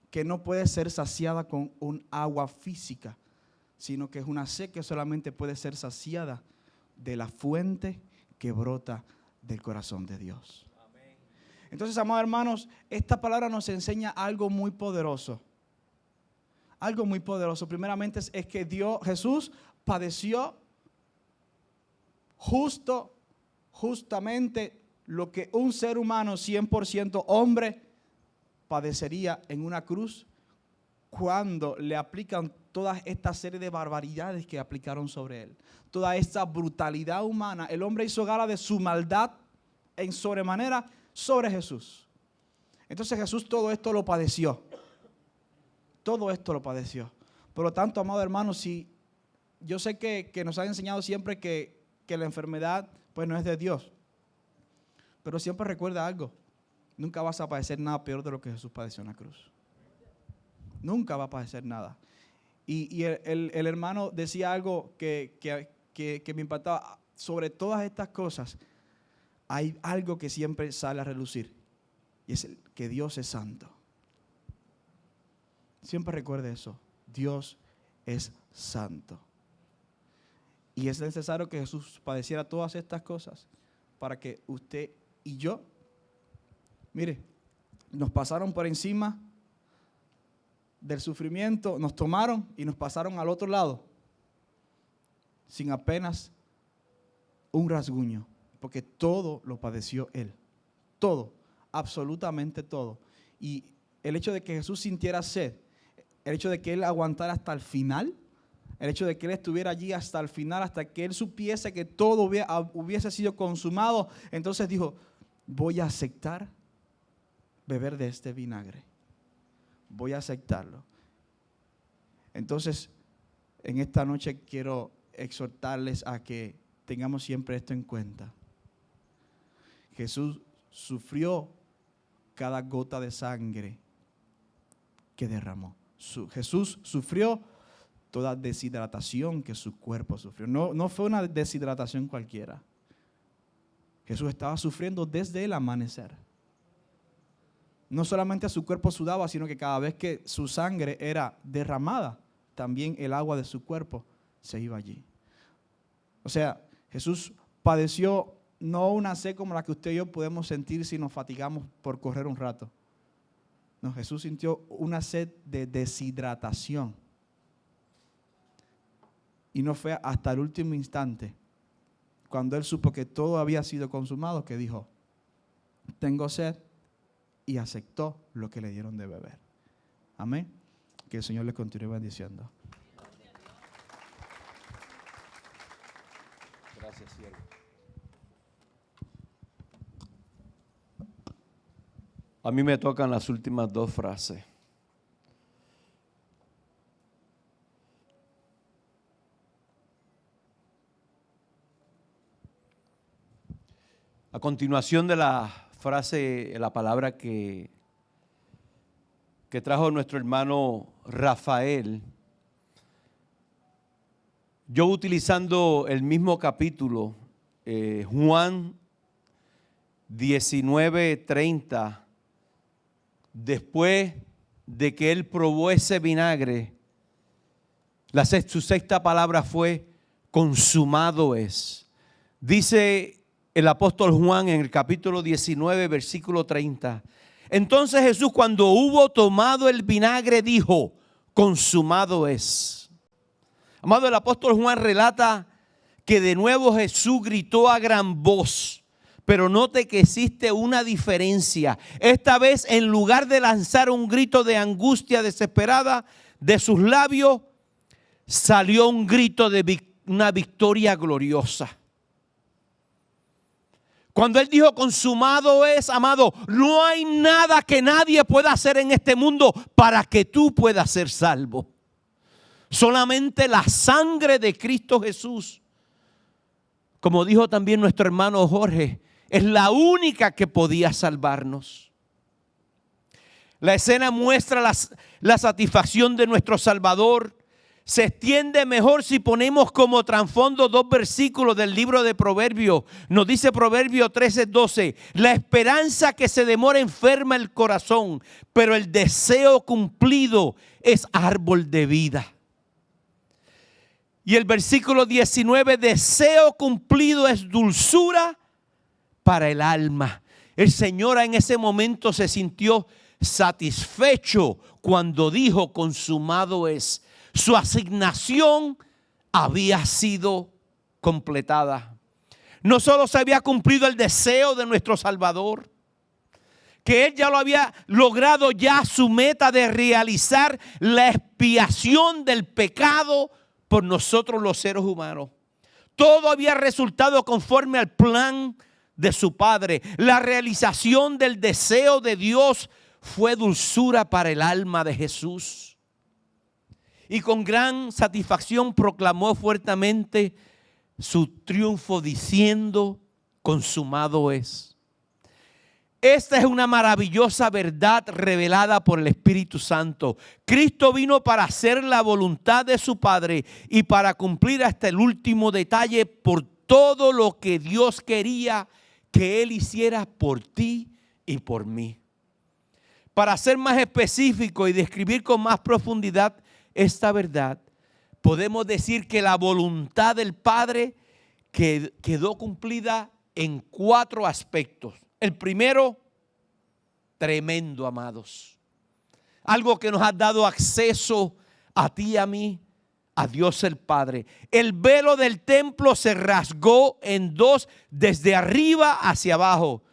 que no puede ser saciada con un agua física, sino que es una sed que solamente puede ser saciada de la fuente que brota del corazón de Dios. Amén. Entonces, amados hermanos, esta palabra nos enseña algo muy poderoso. Algo muy poderoso. Primeramente es que Jesús padeció justamente lo que un ser humano 100% hombre padecería en una cruz cuando le aplican toda esta serie de barbaridades que aplicaron sobre él. Toda esta brutalidad humana. El hombre hizo gala de su maldad en sobremanera sobre Jesús. Entonces Jesús todo esto lo padeció. Todo esto lo padeció. Por lo tanto, amado hermano, si yo sé que nos han enseñado siempre que la enfermedad pues no es de Dios. Pero siempre recuerda algo. Nunca vas a padecer nada peor de lo que Jesús padeció en la cruz. Nunca va a padecer nada. Y el hermano decía algo que me impactaba. Sobre todas estas cosas, hay algo que siempre sale a relucir. Y es que Dios es santo. Siempre recuerde eso. Dios es santo. Y es necesario que Jesús padeciera todas estas cosas para que usted y yo, mire, nos pasaron por encima del sufrimiento, nos tomaron y nos pasaron al otro lado sin apenas un rasguño, porque todo lo padeció Él. Todo, absolutamente todo. Y el hecho de que Jesús sintiera sed, el hecho de que Él aguantara hasta el final, el hecho de que Él estuviera allí hasta el final, hasta que Él supiese que todo hubiese sido consumado, entonces dijo, voy a aceptar beber de este vinagre. Voy a aceptarlo. Entonces, en esta noche quiero exhortarles a que tengamos siempre esto en cuenta. Jesús sufrió cada gota de sangre que derramó. Jesús sufrió toda deshidratación que su cuerpo sufrió. No fue una deshidratación cualquiera. Jesús estaba sufriendo desde el amanecer. No solamente su cuerpo sudaba, sino que cada vez que su sangre era derramada, también el agua de su cuerpo se iba allí. O sea, Jesús padeció no una sed como la que usted y yo podemos sentir si nos fatigamos por correr un rato. No, Jesús sintió una sed de deshidratación. Y no fue hasta el último instante, cuando Él supo que todo había sido consumado, que dijo, tengo sed, y aceptó lo que le dieron de beber. Amén. Que el Señor le continúe bendiciendo. Gracias, siervo. A mí me tocan las últimas dos frases. A continuación de la frase, la palabra que trajo nuestro hermano Rafael, yo utilizando el mismo capítulo, Juan 19:30, después de que él probó ese vinagre, su sexta palabra fue consumado es. Dice el apóstol Juan en el capítulo 19, versículo 30. Entonces Jesús, cuando hubo tomado el vinagre, dijo, consumado es. Amado, el apóstol Juan relata que de nuevo Jesús gritó a gran voz Pero note que existe una diferencia. Esta vez, en lugar de lanzar un grito de angustia desesperada de sus labios, salió un grito de una victoria gloriosa. Cuando Él dijo consumado es, amado, no hay nada que nadie pueda hacer en este mundo para que tú puedas ser salvo. Solamente la sangre de Cristo Jesús, como dijo también nuestro hermano Jorge, es la única que podía salvarnos. La escena muestra la satisfacción de nuestro Salvador. Se extiende mejor si ponemos como trasfondo 2 versículos del libro de Proverbios. Nos dice Proverbios 13:12. La esperanza que se demora enferma el corazón, pero el deseo cumplido es árbol de vida. Y el versículo 19, deseo cumplido es dulzura para el alma. El Señor en ese momento se sintió satisfecho cuando dijo consumado es. Su asignación había sido completada. No solo se había cumplido el deseo de nuestro Salvador, que Él ya lo había logrado ya su meta de realizar la expiación del pecado por nosotros los seres humanos. Todo había resultado conforme al plan de su Padre. La realización del deseo de Dios fue dulzura para el alma de Jesús. Y con gran satisfacción proclamó fuertemente su triunfo diciendo, consumado es. Esta es una maravillosa verdad revelada por el Espíritu Santo. Cristo vino para hacer la voluntad de su Padre y para cumplir hasta el último detalle por todo lo que Dios quería que Él hiciera por ti y por mí. Para ser más específico y describir con más profundidad esta verdad, podemos decir que la voluntad del Padre quedó cumplida en 4 aspectos. El primero, tremendo, amados. Algo que nos ha dado acceso a ti y a mí, a Dios el Padre. El velo del templo se rasgó en 2 desde arriba hacia abajo.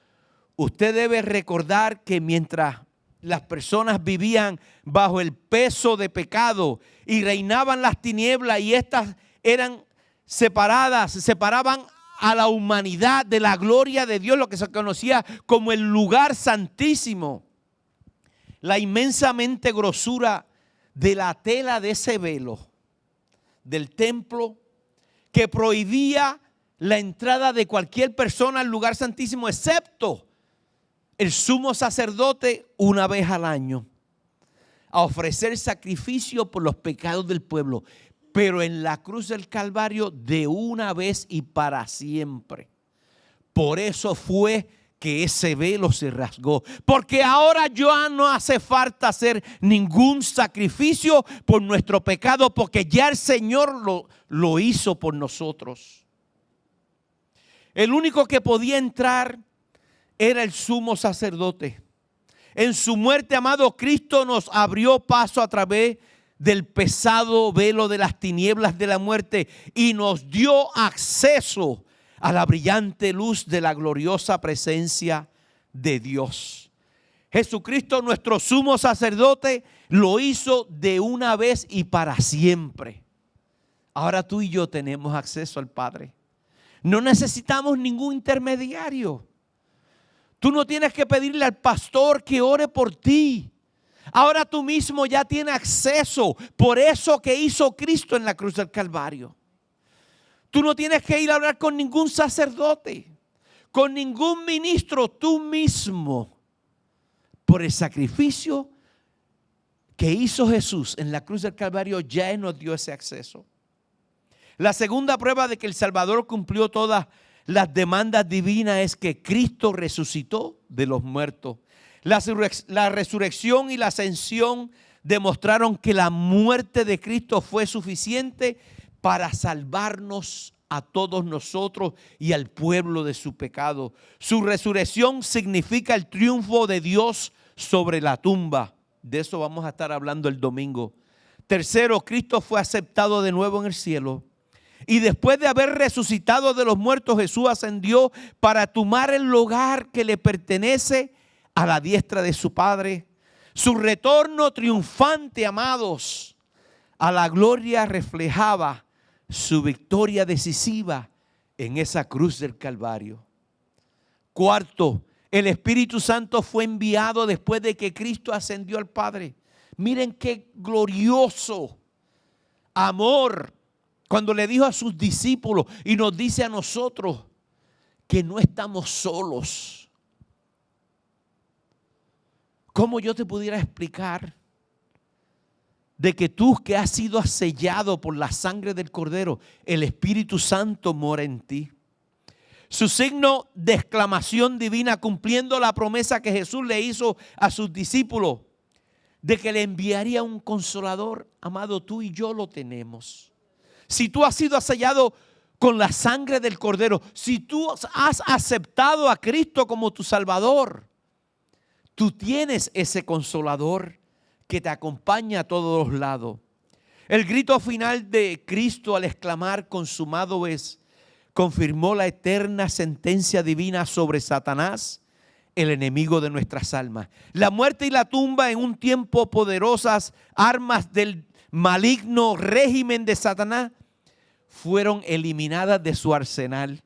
Usted debe recordar que mientras las personas vivían bajo el peso de pecado y reinaban las tinieblas y estas eran separaban a la humanidad de la gloria de Dios, lo que se conocía como el lugar santísimo. La inmensamente grosura de la tela de ese velo del templo que prohibía la entrada de cualquier persona al lugar santísimo excepto el sumo sacerdote una vez al año a ofrecer sacrificio por los pecados del pueblo, pero en la cruz del Calvario de una vez y para siempre. Por eso fue que ese velo se rasgó, porque ahora ya no hace falta hacer ningún sacrificio por nuestro pecado, porque ya el Señor lo hizo por nosotros. El único que podía entrar era el sumo sacerdote. En su muerte, amado, Cristo nos abrió paso a través del pesado velo de las tinieblas de la muerte y nos dio acceso a la brillante luz de la gloriosa presencia de Dios. Jesucristo, nuestro sumo sacerdote, lo hizo de una vez y para siempre. Ahora tú y yo tenemos acceso al Padre. No necesitamos ningún intermediario. Tú no tienes que pedirle al pastor que ore por ti. Ahora tú mismo ya tienes acceso por eso que hizo Cristo en la cruz del Calvario. Tú no tienes que ir a hablar con ningún sacerdote, con ningún ministro, tú mismo. Por el sacrificio que hizo Jesús en la cruz del Calvario, ya Él nos dio ese acceso. La segunda prueba de que el Salvador cumplió todas las demandas divinas es que Cristo resucitó de los muertos. La resurrección y la ascensión demostraron que la muerte de Cristo fue suficiente para salvarnos a todos nosotros y al pueblo de su pecado. Su resurrección significa el triunfo de Dios sobre la tumba. De eso vamos a estar hablando el domingo. Tercero, Cristo fue aceptado de nuevo en el cielo. Y después de haber resucitado de los muertos, Jesús ascendió para tomar el lugar que le pertenece a la diestra de su Padre. Su retorno triunfante, amados, a la gloria reflejaba su victoria decisiva en esa cruz del Calvario. Cuarto, el Espíritu Santo fue enviado después de que Cristo ascendió al Padre. Miren qué glorioso amor cuando le dijo a sus discípulos y nos dice a nosotros que no estamos solos. ¿Cómo yo te pudiera explicar de que tú que has sido sellado por la sangre del Cordero, el Espíritu Santo mora en ti? Su signo de exclamación divina, cumpliendo la promesa que Jesús le hizo a sus discípulos de que le enviaría un consolador. Amado, tú y yo lo tenemos. Si tú has sido sellado con la sangre del Cordero, si tú has aceptado a Cristo como tu Salvador, tú tienes ese consolador que te acompaña a todos los lados. El grito final de Cristo al exclamar consumado es, confirmó la eterna sentencia divina sobre Satanás, el enemigo de nuestras almas. La muerte y la tumba en un tiempo poderosas armas del maligno régimen de Satanás fueron eliminadas de su arsenal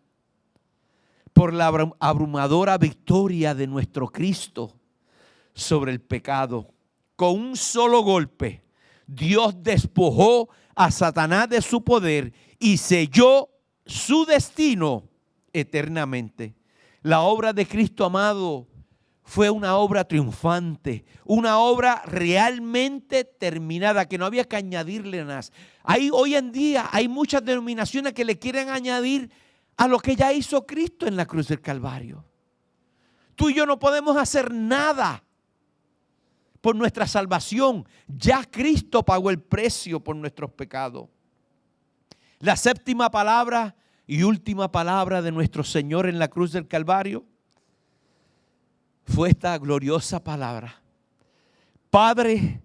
por la abrumadora victoria de nuestro Cristo sobre el pecado. Con un solo golpe, Dios despojó a Satanás de su poder y selló su destino eternamente. La obra de Cristo, amado, fue una obra triunfante, una obra realmente terminada, que no había que añadirle nada. Hoy en día hay muchas denominaciones que le quieren añadir a lo que ya hizo Cristo en la cruz del Calvario. Tú y yo no podemos hacer nada por nuestra salvación. Ya Cristo pagó el precio por nuestros pecados. La séptima palabra y última palabra de nuestro Señor en la cruz del Calvario fue esta gloriosa palabra: Padre,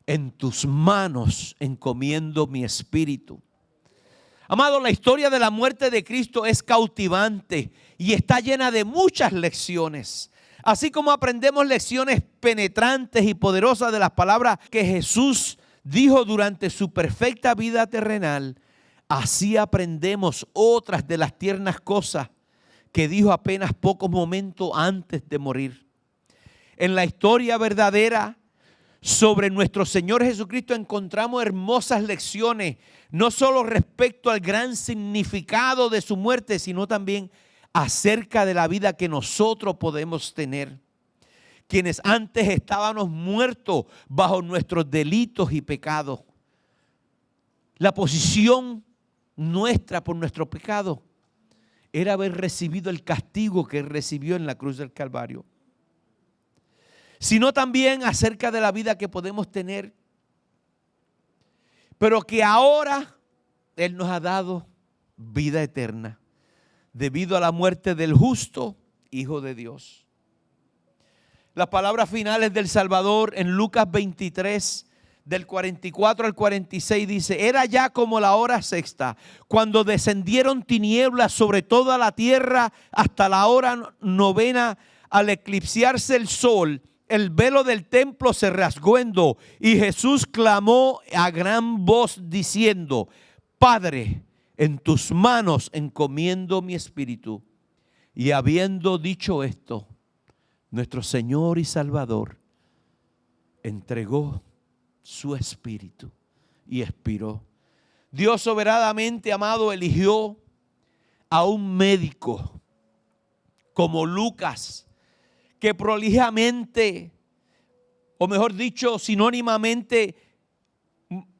en tus manos encomiendo mi espíritu. Amado, la historia de la muerte de Cristo es cautivante y está llena de muchas lecciones. Así como aprendemos lecciones penetrantes y poderosas de las palabras que Jesús dijo durante su perfecta vida terrenal, así aprendemos otras de las tiernas cosas que dijo apenas pocos momentos antes de morir. En la historia verdadera sobre nuestro Señor Jesucristo encontramos hermosas lecciones, no solo respecto al gran significado de su muerte, sino también acerca de la vida que nosotros podemos tener. Quienes antes estábamos muertos bajo nuestros delitos y pecados. La posición nuestra por nuestro pecado era haber recibido el castigo que recibió en la cruz del Calvario. Sino también acerca de la vida que podemos tener, pero que ahora Él nos ha dado vida eterna debido a la muerte del justo Hijo de Dios. Las palabras finales del Salvador en Lucas 23, del 44 al 46 dice: era ya como la hora sexta, cuando descendieron tinieblas sobre toda la tierra hasta la hora novena. Al eclipsarse el sol, el velo del templo se rasgó en dos, y Jesús clamó a gran voz diciendo: Padre, en tus manos encomiendo mi espíritu. Y habiendo dicho esto, nuestro Señor y Salvador entregó su espíritu y expiró. Dios soberanamente, amado, eligió a un médico como Lucas, que prolijamente, o mejor dicho, sinónimamente,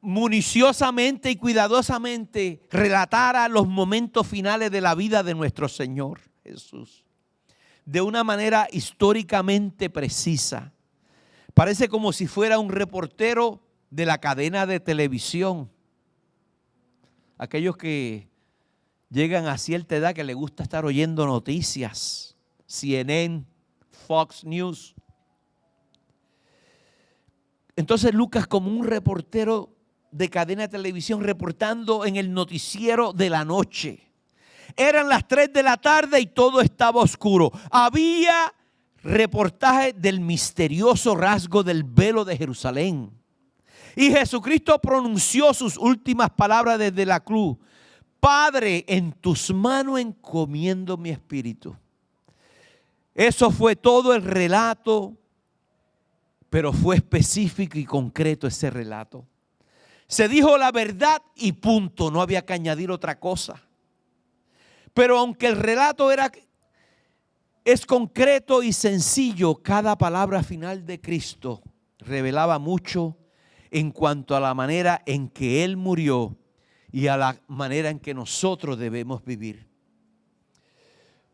municiosamente y cuidadosamente relatara los momentos finales de la vida de nuestro Señor Jesús de una manera históricamente precisa. Parece como si fuera un reportero de la cadena de televisión. Aquellos que llegan a cierta edad que les gusta estar oyendo noticias, CNN, Fox News. Entonces Lucas, como un reportero de cadena de televisión reportando en el noticiero de la noche. Eran las 3 de la tarde y todo estaba oscuro. Había reportaje del misterioso rasgo del velo de Jerusalén. Y Jesucristo pronunció sus últimas palabras desde la cruz. Padre, en tus manos encomiendo mi espíritu. Eso fue todo el relato, pero fue específico y concreto ese relato. Se dijo la verdad y punto, no había que añadir otra cosa. Pero aunque el relato es concreto y sencillo, cada palabra final de Cristo revelaba mucho en cuanto a la manera en que Él murió y a la manera en que nosotros debemos vivir.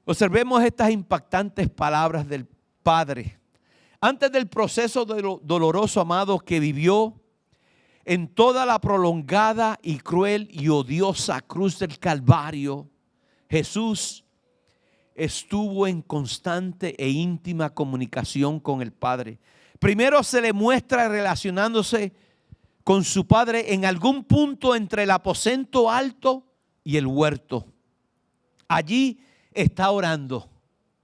Observemos estas impactantes palabras del Padre. Antes del proceso doloroso, amado, que vivió en toda la prolongada y cruel y odiosa cruz del Calvario, Jesús estuvo en constante e íntima comunicación con el Padre. Primero se le muestra relacionándose con su Padre en algún punto entre el aposento alto y el huerto. Allí está orando.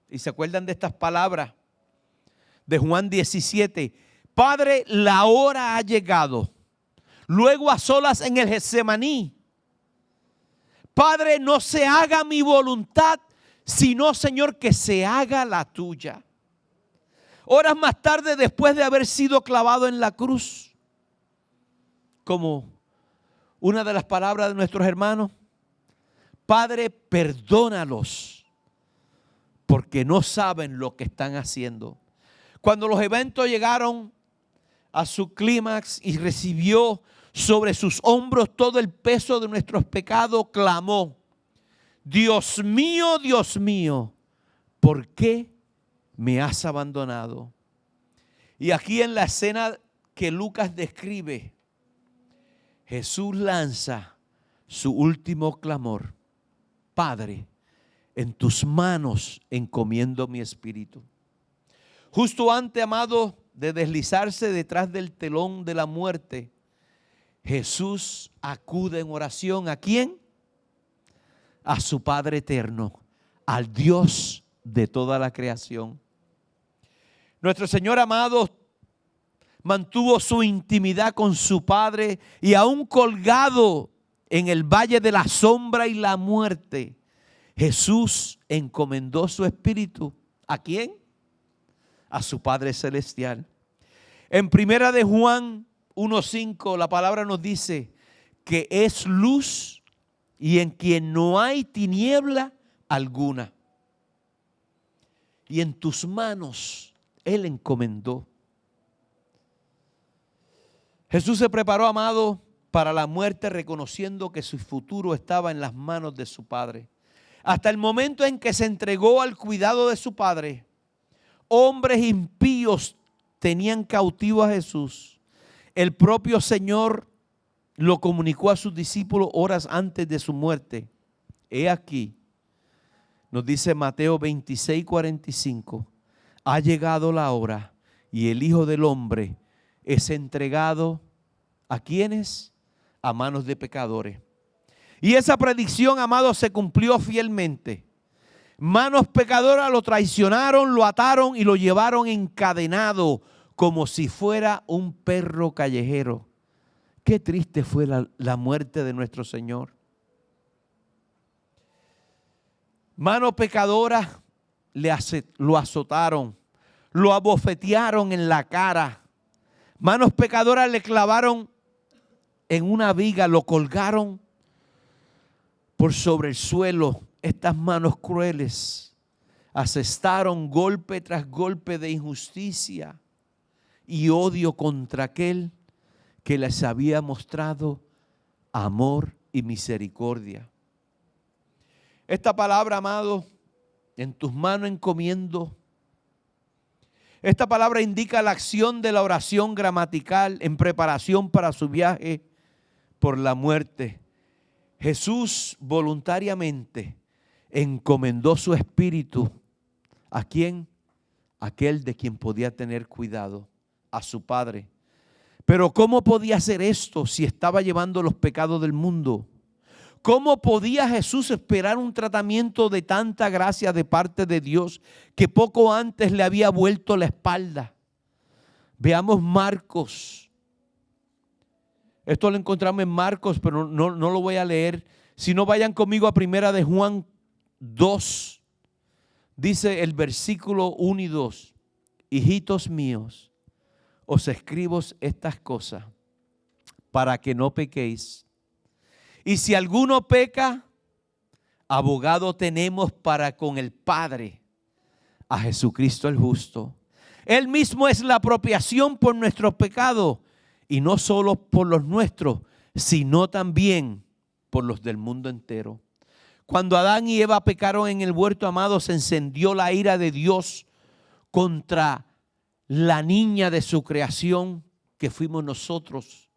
¿Y se acuerdan de estas palabras de Juan 17? Padre, la hora ha llegado. Luego a solas en el Getsemaní. Padre, no se haga mi voluntad, sino, Señor, que se haga la tuya. Horas más tarde, después de haber sido clavado en la cruz, como una de las palabras de nuestros hermanos, Padre, perdónalos, porque no saben lo que están haciendo. Cuando los eventos llegaron a su clímax y recibió sobre sus hombros todo el peso de nuestros pecados, clamó: Dios mío, ¿por qué me has abandonado? Y aquí en la escena que Lucas describe, Jesús lanza su último clamor: Padre, en tus manos encomiendo mi espíritu. Justo antes, amado, de deslizarse detrás del telón de la muerte, Jesús acude en oración. ¿A quién? A su Padre eterno, al Dios de toda la creación. Nuestro Señor amado mantuvo su intimidad con su Padre y aún colgado en el valle de la sombra y la muerte, Jesús encomendó su espíritu. ¿A quién? A su Padre celestial. En primera de Juan 1:5 la palabra nos dice que es luz y en quien no hay tiniebla alguna. Y en tus manos Él encomendó. Jesús se preparó, amado, para la muerte, reconociendo que su futuro estaba en las manos de su Padre. Hasta el momento en que se entregó al cuidado de su Padre, hombres impíos tenían cautivo a Jesús. El propio Señor lo comunicó a sus discípulos horas antes de su muerte. He aquí, nos dice Mateo 26:45, ha llegado la hora y el Hijo del Hombre es entregado ¿a quiénes? A manos de pecadores. Y esa predicción, amado, se cumplió fielmente. Manos pecadoras lo traicionaron, lo ataron y lo llevaron encadenado como si fuera un perro callejero. Qué triste fue la muerte de nuestro Señor. Manos pecadoras lo azotaron, lo abofetearon en la cara. Manos pecadoras le clavaron en una viga, lo colgaron por sobre el suelo. Estas manos crueles asestaron golpe tras golpe de injusticia y odio contra aquel que les había mostrado amor y misericordia. Esta palabra, amado, en tus manos encomiendo. Esta palabra indica la acción de la oración gramatical en preparación para su viaje por la muerte. Jesús voluntariamente encomendó su espíritu. ¿A quién? Aquel de quien podía tener cuidado, a su Padre. Pero ¿cómo podía hacer esto si estaba llevando los pecados del mundo? ¿Cómo podía Jesús esperar un tratamiento de tanta gracia de parte de Dios que poco antes le había vuelto la espalda? Veamos Marcos. Esto lo encontramos en Marcos, pero no lo voy a leer. Si no, vayan conmigo a primera de Juan 2. Dice el versículo 1 y 2. Hijitos míos, os escribo estas cosas para que no pequéis. Y si alguno peca, abogado tenemos para con el Padre, a Jesucristo el justo. Él mismo es la apropiación por nuestros pecados, y no solo por los nuestros, sino también por los del mundo entero. Cuando Adán y Eva pecaron en el huerto, amados, se encendió la ira de Dios contra la niña de su creación, que fuimos nosotros,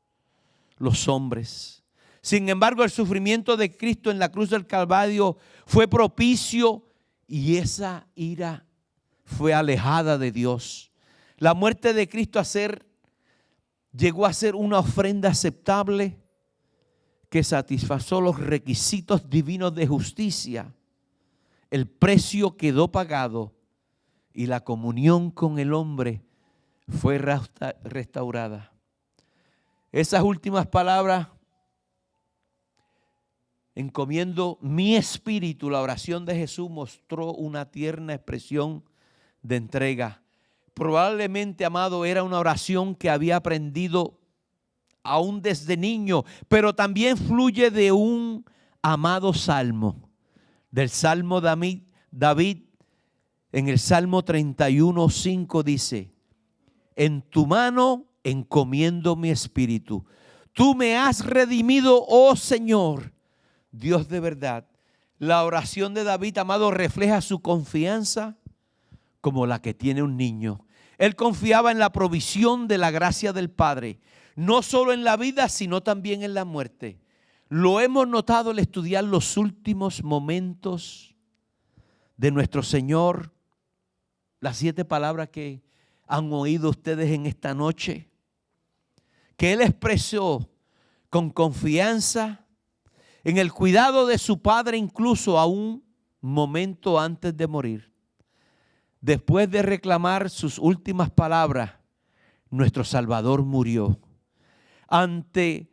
los hombres. Sin embargo, el sufrimiento de Cristo en la cruz del Calvario fue propicio y esa ira fue alejada de Dios. La muerte de Cristo llegó a ser una ofrenda aceptable que satisfació los requisitos divinos de justicia. El precio quedó pagado y la comunión con el hombre fue restaurada. Esas últimas palabras, encomiendo mi espíritu, la oración de Jesús mostró una tierna expresión de entrega. Probablemente, amado, era una oración que había aprendido aún desde niño, pero también fluye de un amado salmo, del Salmo David, en el Salmo 31:5 dice: en tu mano encomiendo mi espíritu. Tú me has redimido, oh Señor, Dios de verdad. La oración de David, amado, refleja su confianza como la que tiene un niño. Él confiaba en la provisión de la gracia del Padre, no solo en la vida, sino también en la muerte. Lo hemos notado al estudiar los últimos momentos de nuestro Señor, las 7 palabras que han oído ustedes en esta noche, que Él expresó con confianza en el cuidado de su Padre, incluso a un momento antes de morir. Después de reclamar sus últimas palabras, nuestro Salvador murió. Ante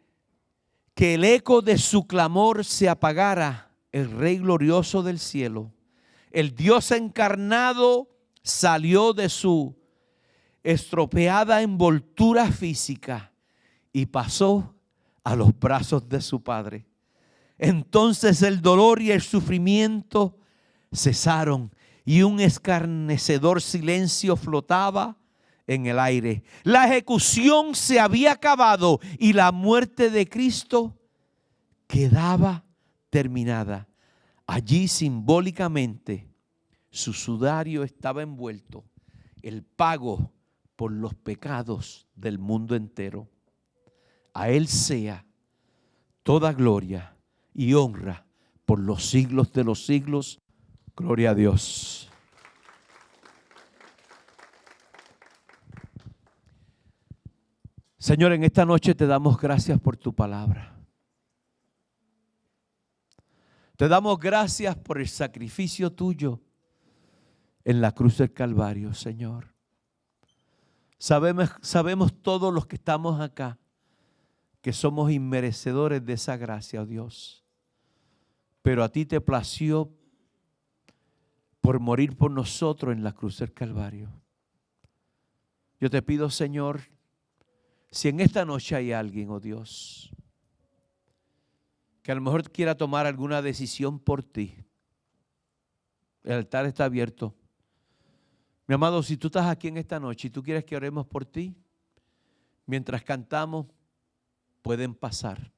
que el eco de su clamor se apagara, el Rey glorioso del cielo, el Dios encarnado, salió de su estropeada envoltura física y pasó a los brazos de su Padre. Entonces el dolor y el sufrimiento cesaron y un escarnecedor silencio flotaba en el aire. La ejecución se había acabado y la muerte de Cristo quedaba terminada. Allí simbólicamente su sudario estaba envuelto, el pago por los pecados del mundo entero. A Él sea toda gloria y honra por los siglos de los siglos. Gloria a Dios. Señor, en esta noche te damos gracias por tu palabra. Te damos gracias por el sacrificio tuyo en la cruz del Calvario, Señor. Sabemos todos los que estamos acá que somos inmerecedores de esa gracia, oh Dios. Pero a ti te plació por morir por nosotros en la cruz del Calvario. Yo te pido, Señor, si en esta noche hay alguien, oh Dios, que a lo mejor quiera tomar alguna decisión por ti, el altar está abierto. Mi amado, si tú estás aquí en esta noche y tú quieres que oremos por ti, mientras cantamos, pueden pasar.